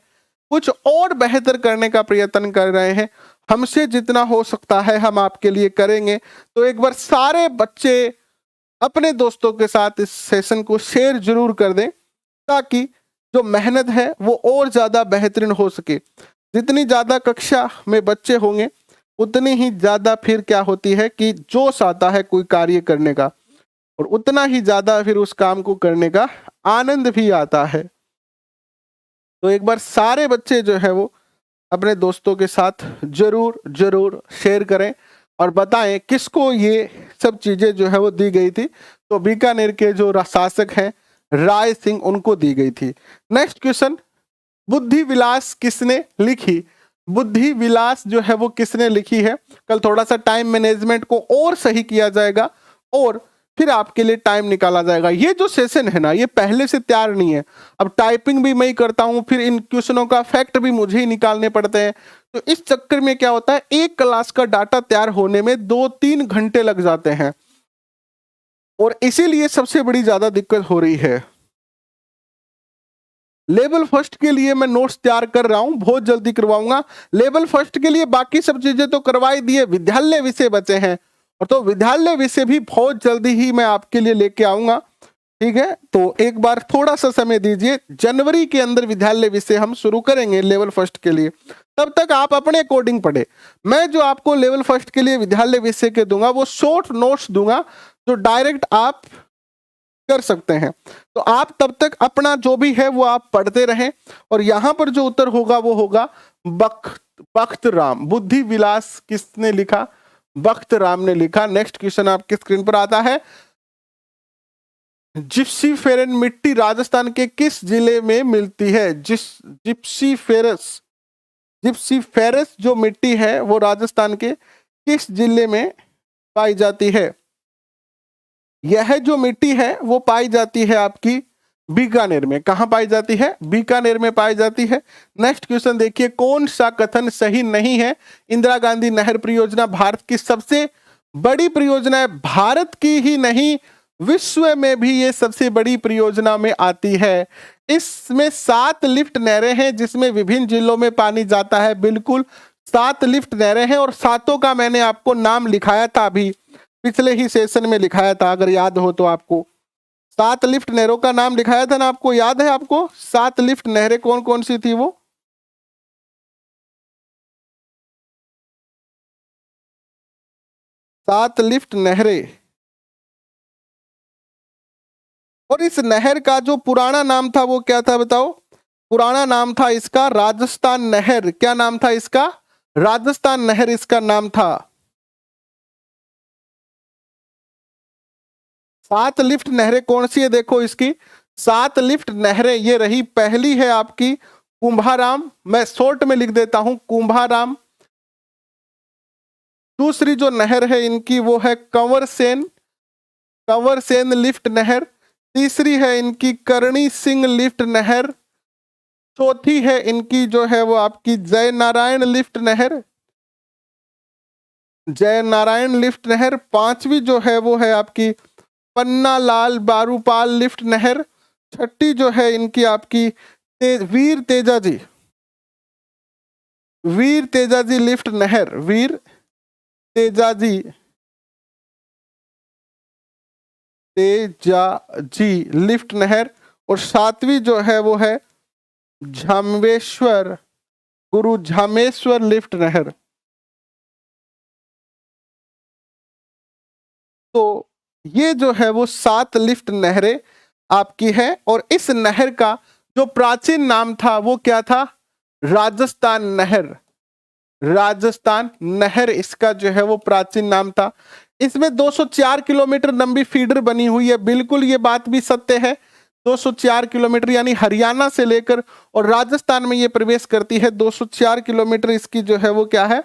कुछ और बेहतर करने का प्रयत्न कर रहे हैं, हमसे जितना हो सकता है हम आपके लिए करेंगे। तो एक बार सारे बच्चे अपने दोस्तों के साथ इस सेशन को शेयर जरूर कर दें, ताकि जो मेहनत है वो और ज्यादा बेहतरीन हो सके। जितनी ज्यादा कक्षा में बच्चे होंगे उतनी ही ज्यादा फिर क्या होती है कि जोश आता है कोई कार्य करने का, और उतना ही ज्यादा फिर उस काम को करने का आनंद भी आता है। तो एक बार सारे बच्चे जो है वो अपने दोस्तों के साथ जरूर जरूर शेयर करें और बताएं किसको ये सब चीजें जो है वो दी गई थी। तो बीकानेर के जो शासक हैं राय सिंह, उनको दी गई थी। नेक्स्ट क्वेश्चन, बुद्धि विलास किसने लिखी, बुद्धि विलास जो है वो किसने लिखी है। कल थोड़ा सा टाइम मैनेजमेंट को और सही किया जाएगा और फिर आपके लिए टाइम निकाला जाएगा। ये जो सेशन है ना, ये पहले से तैयार नहीं है, अब टाइपिंग भी मैं ही करता हूं, फिर इन क्वेश्चनों का फैक्ट भी मुझे ही निकालने पड़ते हैं। तो इस चक्कर में क्या होता है, एक क्लास का डाटा तैयार होने में 2-3 घंटे लग जाते हैं, और इसीलिए सबसे बड़ी ज्यादा दिक्कत हो रही है। लेवल फर्स्ट के लिए मैं नोट्स तैयार कर रहा हूं, बहुत जल्दी करवाऊंगा लेवल फर्स्ट के लिए। बाकी सब चीजें तो करवाई दिए, विद्यालय विषय बचे हैं, और तो विद्यालय विषय भी बहुत जल्दी ही मैं आपके लिए लेके आऊंगा। ठीक है, तो एक बार थोड़ा सा समय दीजिए, जनवरी के अंदर विद्यालय विषय हम शुरू करेंगे लेवल फर्स्ट के लिए। तब तक आप अपने अकॉर्डिंग पढ़े। मैं जो आपको लेवल फर्स्ट के लिए विद्यालय विषय के दूंगा वो शॉर्ट नोट्स दूंगा, जो डायरेक्ट आप कर सकते हैं। तो आप तब तक अपना जो भी है वो आप पढ़ते रहें, और यहां पर जो उत्तर होगा वो होगा बख्त राम। बुद्धि विलास किसने लिखा, बख्त राम ने लिखा। नेक्स्ट क्वेश्चन आपके स्क्रीन पर आता है, जिप्सी फेरन मिट्टी राजस्थान के किस जिले में मिलती है। जिप्सी फेरस जो मिट्टी है वो राजस्थान के किस जिले में पाई जाती है। यह जो मिट्टी है वो पाई जाती है आपकी बीकानेर में। कहां पाई जाती है, बीकानेर में पाई जाती है। नेक्स्ट क्वेश्चन देखिए, कौन सा कथन सही नहीं है। इंदिरा गांधी नहर परियोजना भारत की सबसे बड़ी परियोजना है, भारत की ही नहीं विश्व में भी ये सबसे बड़ी परियोजना में आती है। इसमें 7 लिफ्ट नहरें हैं जिसमें विभिन्न जिलों में पानी जाता है। बिल्कुल 7 लिफ्ट नहरें हैं और सातों का मैंने आपको नाम लिखाया था, अभी पिछले ही सेशन में लिखाया था, अगर याद हो तो आपको 7 लिफ्ट नहरों का नाम लिखाया था ना, आपको याद है? आपको 7 लिफ्ट नहरें कौन कौन सी थी वो? 7 लिफ्ट नहरें। और इस नहर का जो पुराना नाम था वो क्या था बताओ? पुराना नाम था इसका राजस्थान नहर। क्या नाम था इसका? राजस्थान नहर इसका नाम था। 7 लिफ्ट नहरें कौन सी है देखो इसकी। 7 लिफ्ट नहरें ये रही। पहली है आपकी कुंभाराम, मैं शॉर्ट में लिख देता हूं कुंभाराम। दूसरी जो नहर है इनकी वो है कंवरसेन, कंवरसेन लिफ्ट नहर। तीसरी है इनकी करणी सिंह लिफ्ट नहर। चौथी है इनकी जो है वो आपकी जय नारायण लिफ्ट नहर, जय नारायण लिफ्ट नहर। पांचवी जो है वो है आपकी पन्ना लाल बारूपाल लिफ्ट नहर। छठी जो है इनकी आपकी वीर तेजाजी, वीर तेजाजी लिफ्ट नहर, वीर तेजाजी, तेजाजी लिफ्ट नहर। और सातवीं जो है वो है झामेश्वर, गुरु झामेश्वर लिफ्ट नहर। तो ये जो है वो 7 लिफ्ट नहरें आपकी है। और इस नहर का जो प्राचीन नाम था वो क्या था? राजस्थान नहर, राजस्थान नहर इसका जो है वो प्राचीन नाम था। इसमें 204 किलोमीटर लंबी फीडर बनी हुई है। बिल्कुल ये बात भी सत्य है, 204 किलोमीटर, यानी हरियाणा से लेकर और राजस्थान में ये प्रवेश करती है। 204 किलोमीटर इसकी जो है वो क्या है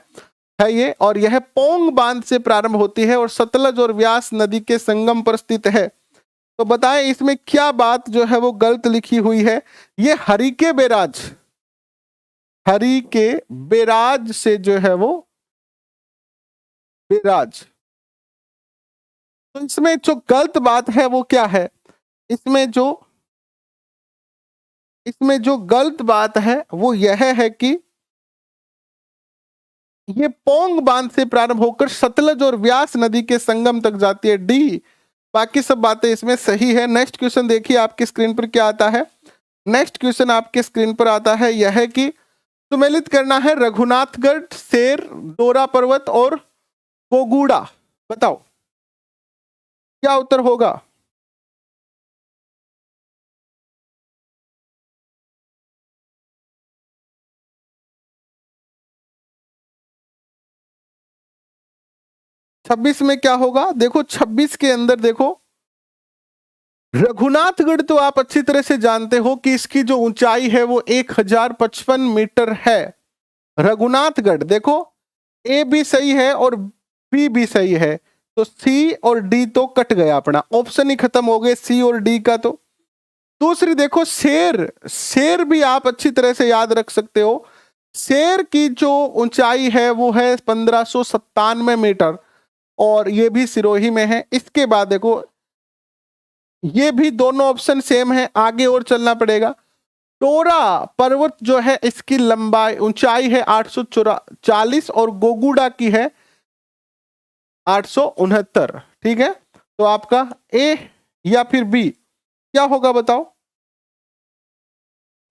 ये। और यह पोंग बांध से प्रारंभ होती है और सतलज और व्यास नदी के संगम पर स्थित है। तो बताएं इसमें क्या बात जो है वो गलत लिखी हुई है? ये हरि के बैराज, हरि के बैराज से जो है वो बैराज। तो इसमें जो गलत बात है वो क्या है? इसमें जो गलत बात है वो यह है कि ये पोंग बांध से प्रारंभ होकर सतलज और व्यास नदी के संगम तक जाती है, डी। बाकी सब बातें इसमें सही है। नेक्स्ट क्वेश्चन देखिए आपकी स्क्रीन पर क्या आता है। नेक्स्ट क्वेश्चन आपके स्क्रीन पर आता है यह है कि सुमेलित करना है रघुनाथगढ़, शेर, डोरा पर्वत और कोगुड़ा। बताओ क्या उत्तर होगा? छब्बीस में क्या होगा? देखो 26 के अंदर देखो, रघुनाथगढ़ तो आप अच्छी तरह से जानते हो कि इसकी जो ऊंचाई है वो 1055 मीटर है। रघुनाथगढ़ देखो, ए भी सही है और बी भी सही है, तो सी और डी तो कट गया, अपना ऑप्शन ही खत्म हो गए सी और डी का। तो दूसरी देखो शेर, शेर भी आप अच्छी तरह से याद रख सकते हो। शेर की जो ऊंचाई है वो है 1597 मीटर और ये भी सिरोही में है। इसके बाद देखो ये भी दोनों ऑप्शन सेम है, आगे और चलना पड़ेगा। टोरा पर्वत जो है इसकी लंबाई ऊंचाई है 840 और गोगुड़ा की है 869। ठीक है, तो आपका ए या फिर बी क्या होगा बताओ?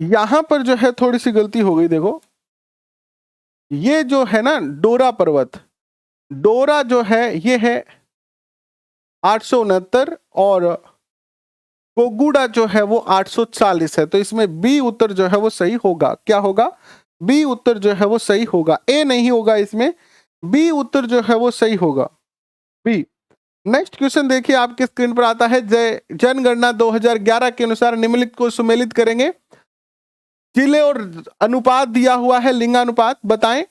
यहां पर जो है थोड़ी सी गलती हो गई। देखो ये जो है ना डोरा पर्वत, डोरा जो है ये है 869 और कोगुड़ा जो है वो 840 है। तो इसमें बी उत्तर जो है वो सही होगा। क्या होगा? बी उत्तर जो है वो सही होगा, ए नहीं होगा इसमें, बी उत्तर जो है वो सही होगा, बी। नेक्स्ट क्वेश्चन देखिए आपके स्क्रीन पर आता है जनगणना 2011 के अनुसार निम्नलिखित को सुमेलित करेंगे। जिले और अनुपात दिया हुआ है, लिंगानुपात बताएं।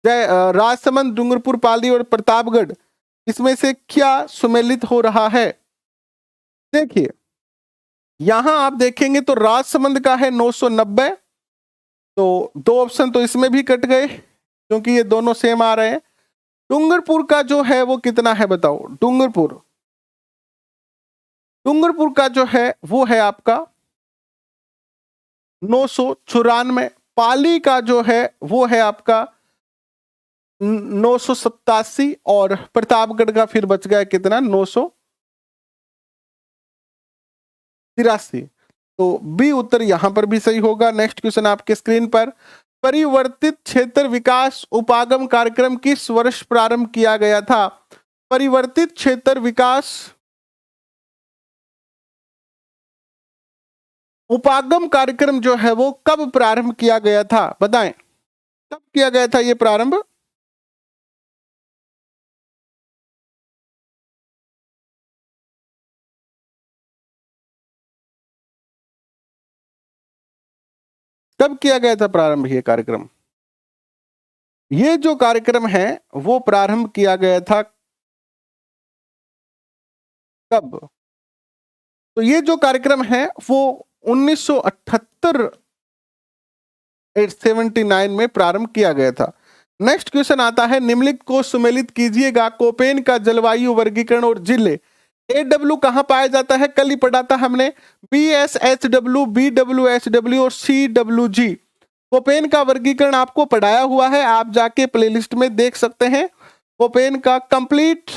राजसमंद, डूंगरपुर, पाली और प्रतापगढ़, इसमें से क्या सुमेलित हो रहा है? देखिए यहां आप देखेंगे तो राजसमंद का है 990, तो दो ऑप्शन तो इसमें भी कट गए क्योंकि ये दोनों सेम आ रहे हैं। डूंगरपुर का जो है वो कितना है बताओ? डूंगरपुर, डूंगरपुर का जो है वो है आपका 994, पाली का जो है वो है आपका 987, और प्रतापगढ़ का फिर बच गया कितना, 983। तो बी उत्तर यहां पर भी सही होगा। नेक्स्ट क्वेश्चन आपके स्क्रीन पर, परिवर्तित क्षेत्र विकास उपागम कार्यक्रम किस वर्ष प्रारंभ किया गया था? परिवर्तित क्षेत्र विकास उपागम कार्यक्रम जो है वो कब प्रारंभ किया गया था, बताएं, कब किया गया था ये प्रारंभ? कब किया गया था प्रारंभ ये कार्यक्रम? ये जो कार्यक्रम है वो प्रारंभ किया गया था कब? तो ये जो कार्यक्रम है वो 1978 79 में प्रारंभ किया गया था। नेक्स्ट क्वेश्चन आता है, निम्नलिखित को सुमेलित कीजिएगा। कोपेन का जलवायु वर्गीकरण और जिले। AW कहां पाया जाता है? कल ही पढ़ा था हमने, BSHW, BWSW और CWG। कोपेन का वर्गीकरण आपको पढ़ाया हुआ है, आप जाके प्लेलिस्ट में देख सकते हैं। कोपेन का कंप्लीट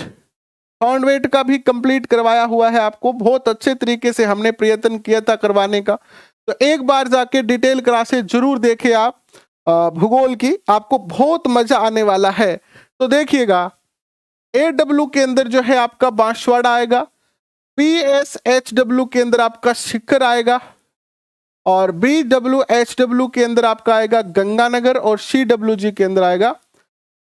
फॉन्डवेट का भी कंप्लीट करवाया हुआ है आपको, बहुत अच्छे तरीके से हमने प्रयत्न किया था करवाने का। तो एक बार जाके डिटेल क्लासेस जरूर देखें आप भूगोल की, आपको बहुत मजा आने वाला है। तो देखिएगा, AW के अंदर जो है आपका बांसवाड़ा आएगा, PSHW के अंदर आपका शिखर आएगा, और BWHW के अंदर आपका आएगा गंगानगर, और CWG के अंदर आएगा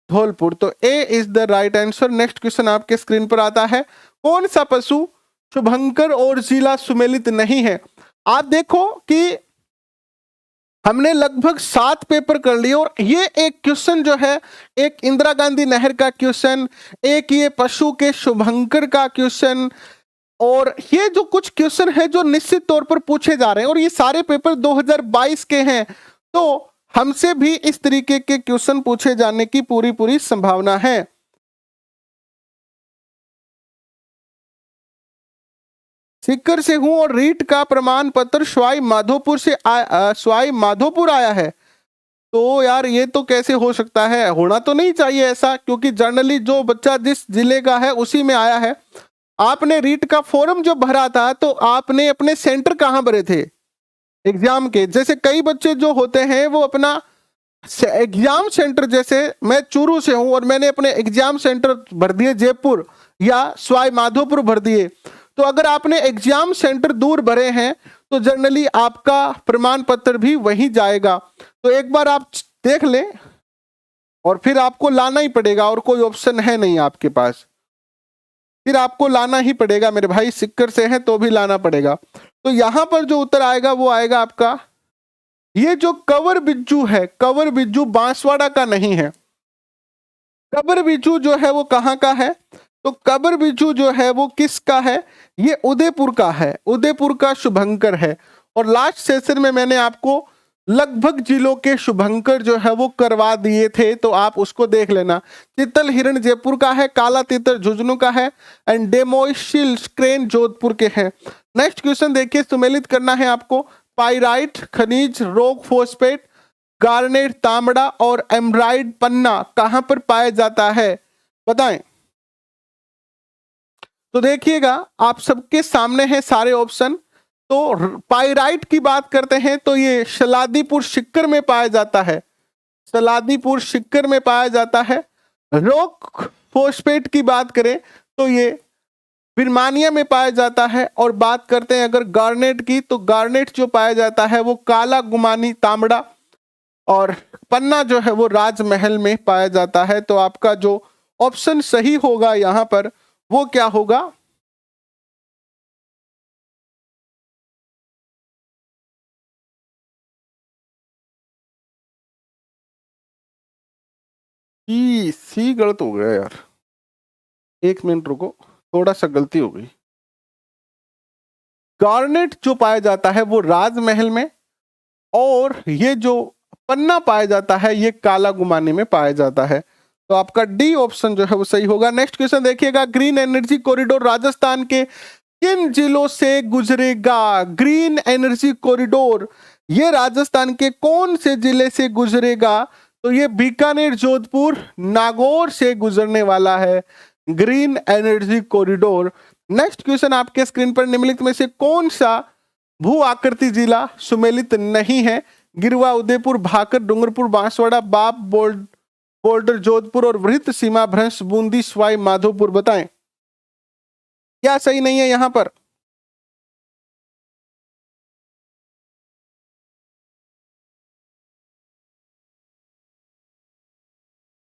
धौलपुर। तो A is the right answer. Next question आपके स्क्रीन पर आता है, कौन सा पशु शुभंकर और जिला सुमेलित नहीं है? आप देखो कि हमने लगभग 7 पेपर कर लिए, और ये एक क्वेश्चन जो है, एक इंदिरा गांधी नहर का क्वेश्चन, एक ये पशु के शुभंकर का क्वेश्चन, और ये जो कुछ क्वेश्चन है जो निश्चित तौर पर पूछे जा रहे हैं, और ये सारे पेपर 2022 के हैं, तो हमसे भी इस तरीके के क्वेश्चन पूछे जाने की पूरी संभावना है। सीकर से हूं और रीट का प्रमाण पत्र सवाई माधोपुर आया है। तो यार ये तो कैसे हो सकता है, होना तो नहीं चाहिए ऐसा, क्योंकि जनरली जो बच्चा जिस जिले का है उसी में आया है। आपने रीट का फॉर्म जो भरा था, तो आपने अपने सेंटर कहां भरे थे एग्जाम के? जैसे कई बच्चे जो होते हैं वो अपना एग्जाम सेंटर, जैसे मैं चूरू से हूं और मैंने अपने एग्जाम सेंटर भर दिए जयपुर या सवाई माधोपुर भर दिए, तो अगर आपने एग्जाम सेंटर दूर भरे हैं तो जनरली आपका प्रमाण पत्र भी वहीं जाएगा। तो एक बार आप देख लें, और फिर आपको लाना ही पड़ेगा, और कोई ऑप्शन है नहीं आपके पास, फिर आपको लाना ही पड़ेगा मेरे भाई, सिक्कर से है तो भी लाना पड़ेगा। तो यहां पर जो उत्तर आएगा वो आएगा आपका, ये जो कवर बिज्जू है, कवर बिज्जू बांसवाड़ा का नहीं है। कबर बिज्जू जो है वो कहां का है? तो कबर बिज्जू जो है वो किसका है? ये उदयपुर का है, उदयपुर का शुभंकर है। और लास्ट सेशन में मैंने आपको लगभग जिलों के शुभंकर जो है वो करवा दिए थे, तो आप उसको देख लेना। चित्तल हिरण जयपुर का है, काला तीतर झुंझुनू का है, एंड डेमोशिल क्रेन जोधपुर के हैं। नेक्स्ट क्वेश्चन देखिए, सुमेलित करना है आपको। पाइराइट खनिज, रॉक फॉस्फेट, गार्नेट तांबड़ा और एमराइड पन्ना कहां पर पाया जाता है, बताएं। तो देखिएगा, आप सबके सामने है सारे ऑप्शन। तो पाइराइट की बात करते हैं तो ये शलादीपुर सिक्कर में पाया जाता है, शलादीपुर सिक्कर में पाया जाता है। रॉक फॉस्फेट की बात करें तो ये बिरमानिया में पाया जाता है। और बात करते हैं अगर गार्नेट की, तो गार्नेट जो पाया जाता है वो काला गुमानी तांबड़ा, और पन्ना जो है वो राजमहल में पाया जाता है। तो आपका जो ऑप्शन सही होगा यहां पर वो क्या होगा? सी गलत हो गया यार, एक मिनट रुको, थोड़ा सा गलती हो गई। गार्नेट जो पाया जाता है वो राजमहल में, और ये जो पन्ना पाया जाता है ये काला गुमानी में पाया जाता है। तो आपका डी ऑप्शन जो है वो सही होगा। नेक्स्ट क्वेश्चन देखिएगा, ग्रीन एनर्जी कॉरिडोर राजस्थान के किन जिलों से गुजरेगा? ग्रीन एनर्जी कॉरिडोर ये राजस्थान के कौन से जिले से गुजरेगा? तो ये बीकानेर, जोधपुर, नागौर से गुजरने वाला है green energy corridor. Next question आपके स्क्रीन पर, निम्नलिखित में से कौन सा भू आकृति जिला सुमेलित नहीं है? गिरवा, उदयपुर, भाकर, डूंगरपुर, बांसवाड़ा, बाप, बोल्डर, जोधपुर और वृत्त सीमा भ्रंश, बूंदी, सवाई माधोपुर। बताएं क्या सही नहीं है यहां पर?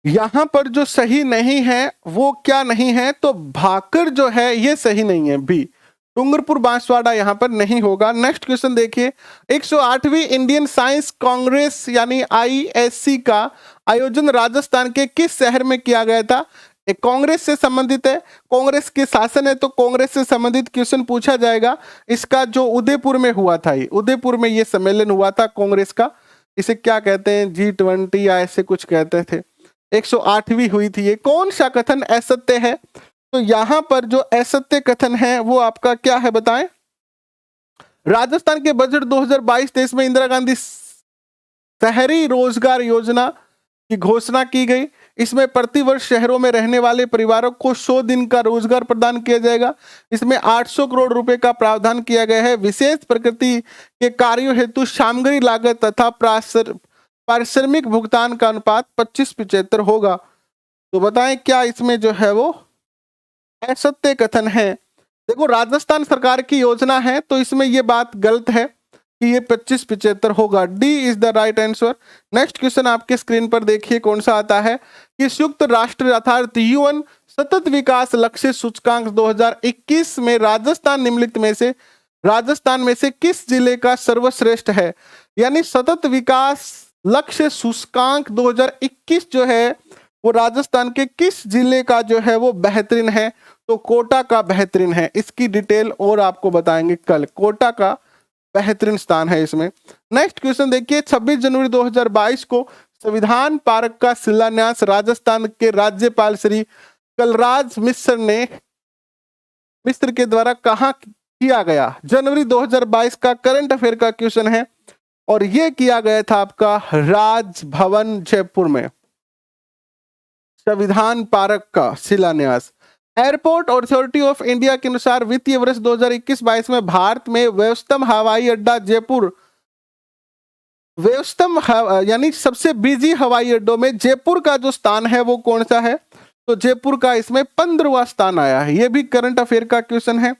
यहां पर जो सही नहीं है वो क्या नहीं है? तो भाकर जो है ये सही नहीं है, बी। डूंगरपुर, बांसवाड़ा यहां पर नहीं होगा। नेक्स्ट क्वेश्चन देखिए, 108वीं इंडियन साइंस कांग्रेस यानी ISC का आयोजन राजस्थान के किस शहर में किया गया था? एक कांग्रेस से संबंधित है, कांग्रेस के शासन है तो कांग्रेस से संबंधित क्वेश्चन पूछा जाएगा। इसका जो उदयपुर में हुआ था, ये उदयपुर में ये सम्मेलन हुआ था कांग्रेस का। इसे क्या कहते हैं? G20 या ऐसे कुछ कहते थे। 108वीं हुई थी ये। कौन सा कथन असत्य है? तो यहां पर जो असत्य कथन है वो आपका क्या है बताएं? राजस्थान के बजट 2022-23 में इंदिरा गांधी शहरी रोजगार योजना की घोषणा की गई। इसमें प्रतिवर्ष शहरों में रहने वाले परिवारों को 100 दिन का रोजगार प्रदान किया जाएगा। इसमें 800 करोड़ रुपए का प्रावधान किया गया है। विशेष प्रकृति के कार्यों हेतु सामग्री लागत तथा पारिश्रमिक भुगतान का अनुपात 25-75 होगा। तो बताएं क्या इसमें जो है वो असत्य कथन है? देखो, राजस्थान सरकार की योजना है तो इसमें ये बात गलत है कि ये 25-75 होगा। D is the right answer. Next question आपके स्क्रीन पर देखिए कौन सा आता है कि संयुक्त राष्ट्र अर्थात UN सतत विकास लक्ष्य सूचकांक 2021 में राजस्थान में से किस जिले का सर्वश्रेष्ठ है? यानी सतत विकास लक्ष्य सूचकांक 2021 जो है वो राजस्थान के किस जिले का जो है वो बेहतरीन है? तो कोटा का बेहतरीन है। इसकी डिटेल और आपको बताएंगे कल। कोटा का बेहतरीन स्थान है इसमें। नेक्स्ट क्वेश्चन देखिए, 26 जनवरी 2022 को संविधान पार्क का शिलान्यास राजस्थान के राज्यपाल श्री कलराज मिश्र के द्वारा कहाँ किया गया? जनवरी 2022 का करंट अफेयर का क्वेश्चन है और यह किया गया था आपका राजभवन जयपुर में। संविधान पार्क का शिलान्यास। एयरपोर्ट अथॉरिटी ऑफ इंडिया के अनुसार वित्तीय वर्ष 2021-22 में भारत में व्यस्तम हवाई अड्डा जयपुर, यानी सबसे बिजी हवाई अड्डों में जयपुर का जो स्थान है वो कौन सा है? तो जयपुर का इसमें 15वां स्थान आया है। ये भी करंट अफेयर का क्वेश्चन है।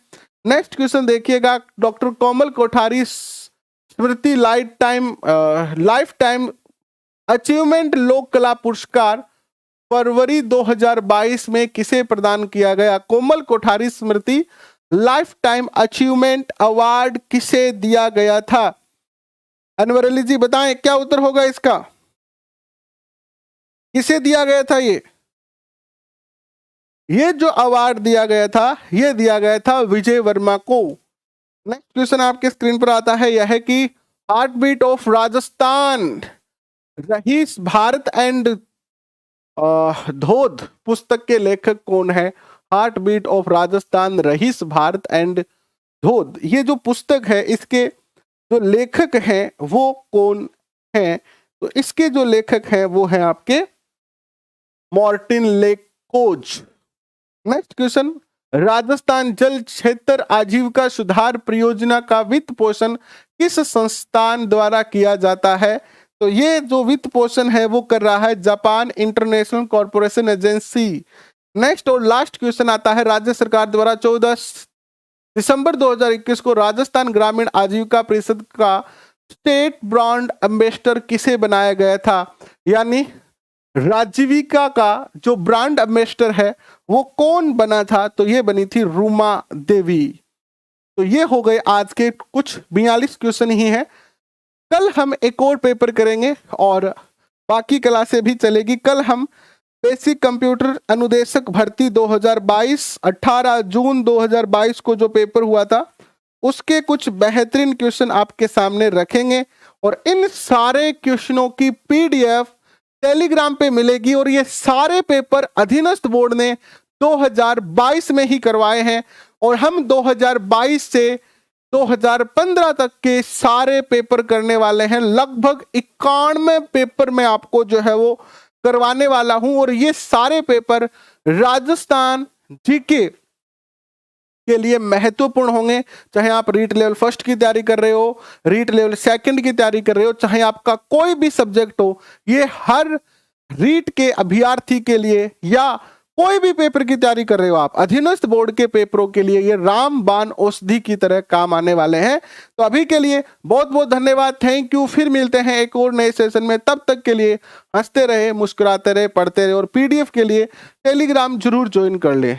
नेक्स्ट क्वेश्चन देखिएगा, डॉक्टर कोमल कोठारी स्मृति लाइफ टाइम अचीवमेंट लोक कला पुरस्कार फरवरी 2022 में किसे प्रदान किया गया? कोमल कोठारी स्मृति लाइफ टाइम अचीवमेंट अवार्ड किसे दिया गया था? अनवर अली जी बताएं क्या उत्तर होगा इसका? किसे दिया गया था ये जो अवार्ड दिया गया था ये दिया गया था विजय वर्मा को। नेक्स्ट क्वेश्चन आपके स्क्रीन पर आता है, यह है कि हार्ट बीट ऑफ राजस्थान रहीस भारत एंड धोध पुस्तक के लेखक कौन है? हार्ट बीट ऑफ राजस्थान रहीस भारत एंड धोध, ये जो पुस्तक है इसके जो लेखक हैं वो कौन हैं? तो इसके जो लेखक हैं वो हैं आपके मार्टिन लेकोज। नेक्स्ट क्वेश्चन, राजस्थान जल क्षेत्र आजीविका सुधार परियोजना का वित्त पोषण किस संस्थान द्वारा किया जाता है? तो ये जो वित्त पोषण है वो कर रहा है Japan international corporation agency. Next और लास्ट क्वेश्चन आता है, राज्य सरकार द्वारा 14 दिसंबर 2021 को राजस्थान ग्रामीण आजीविका परिषद का स्टेट ब्रांड एम्बेसडर किसे बनाया गया था? यानी राजीविका का जो ब्रांड एम्बेसडर है वो कौन बना था? तो ये बनी थी रूमा देवी। तो ये हो गए आज के कुछ 42 क्वेश्चन ही हैं। कल हम एक और पेपर करेंगे और बाकी क्लासें भी चलेगी। कल हम बेसिक कंप्यूटर अनुदेशक भर्ती 2022 18 जून 2022 को जो पेपर हुआ था उसके कुछ बेहतरीन क्वेश्चन आपके सामने रखेंगे और इन सारे क्वेश्चनों की PDF टेलीग्राम पे मिलेगी। और ये सारे पेपर अधीनस्थ बोर्ड ने 2022 में ही करवाए हैं और हम 2022 से 2015 तक के सारे पेपर करने वाले हैं। लगभग 91 पेपर में आपको जो है वो करवाने वाला हूं, और ये सारे पेपर राजस्थान जीके के लिए महत्वपूर्ण होंगे। चाहे आप रीट लेवल फर्स्ट की तैयारी कर रहे हो, रीट लेवल सेकंड की तैयारी कर रहे हो, चाहे आपका कोई भी सब्जेक्ट हो, ये हर रीट के अभ्यर्थी के लिए या कोई भी पेपर की तैयारी कर रहे हो आप, अधीनस्थ बोर्ड के पेपरों के लिए ये रामबाण औषधि की तरह काम आने वाले हैं। तो अभी के लिए बहुत बहुत धन्यवाद, थैंक यू। फिर मिलते हैं एक और नए सेशन में, तब तक के लिए हंसते रहे, मुस्कुराते रहे, पढ़ते रहे, और पीडीएफ के लिए टेलीग्राम जरूर ज्वाइन कर ले।